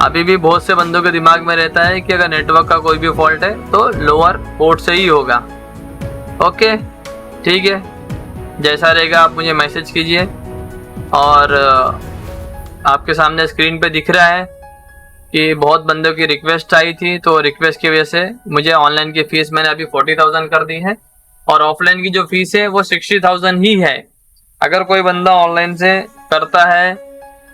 अभी भी बहुत से बंदों के दिमाग में रहता है कि अगर नेटवर्क का कोई भी फॉल्ट है तो लोअर पोर्ट से ही होगा। ओके, ठीक है, जैसा रहेगा आप मुझे मैसेज कीजिए। और आपके सामने स्क्रीन पे दिख रहा है कि बहुत बंदों की रिक्वेस्ट आई थी, तो रिक्वेस्ट की वजह से मुझे ऑनलाइन की फ़ीस मैंने अभी 40,000 कर दी है, और ऑफलाइन की जो फ़ीस है वो 60,000 ही है। अगर कोई बंदा ऑनलाइन से करता है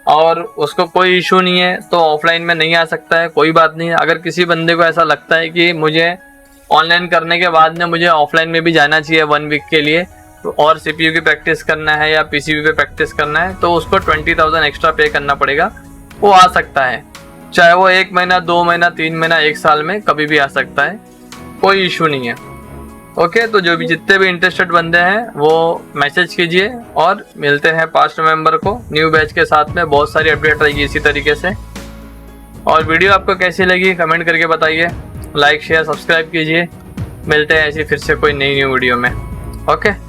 और उसको कोई इशू नहीं है तो ऑफलाइन में नहीं आ सकता है, कोई बात नहीं है। अगर किसी बंदे को ऐसा लगता है कि मुझे ऑनलाइन करने के बाद में मुझे ऑफलाइन में भी जाना चाहिए 1 वीक के लिए, तो और सीपीयू की प्रैक्टिस करना है या पीसीबी पे प्रैक्टिस करना है, तो उसको 20,000 एक्स्ट्रा पे करना पड़ेगा। वो आ सकता है, चाहे वो 1 महीना, 2 महीना, 3 महीना, 1 साल में कभी भी आ सकता है, कोई इशू नहीं है। ओके, तो जो भी जितने भी इंटरेस्टेड बंदे हैं वो मैसेज कीजिए, और मिलते हैं 5 नवंबर को न्यू बैच के साथ में। बहुत सारी अपडेट रहेगी इसी तरीके से। और वीडियो आपको कैसी लगी कमेंट करके बताइए, लाइक शेयर सब्सक्राइब कीजिए। मिलते हैं ऐसी फिर से कोई नई वीडियो में। ओके।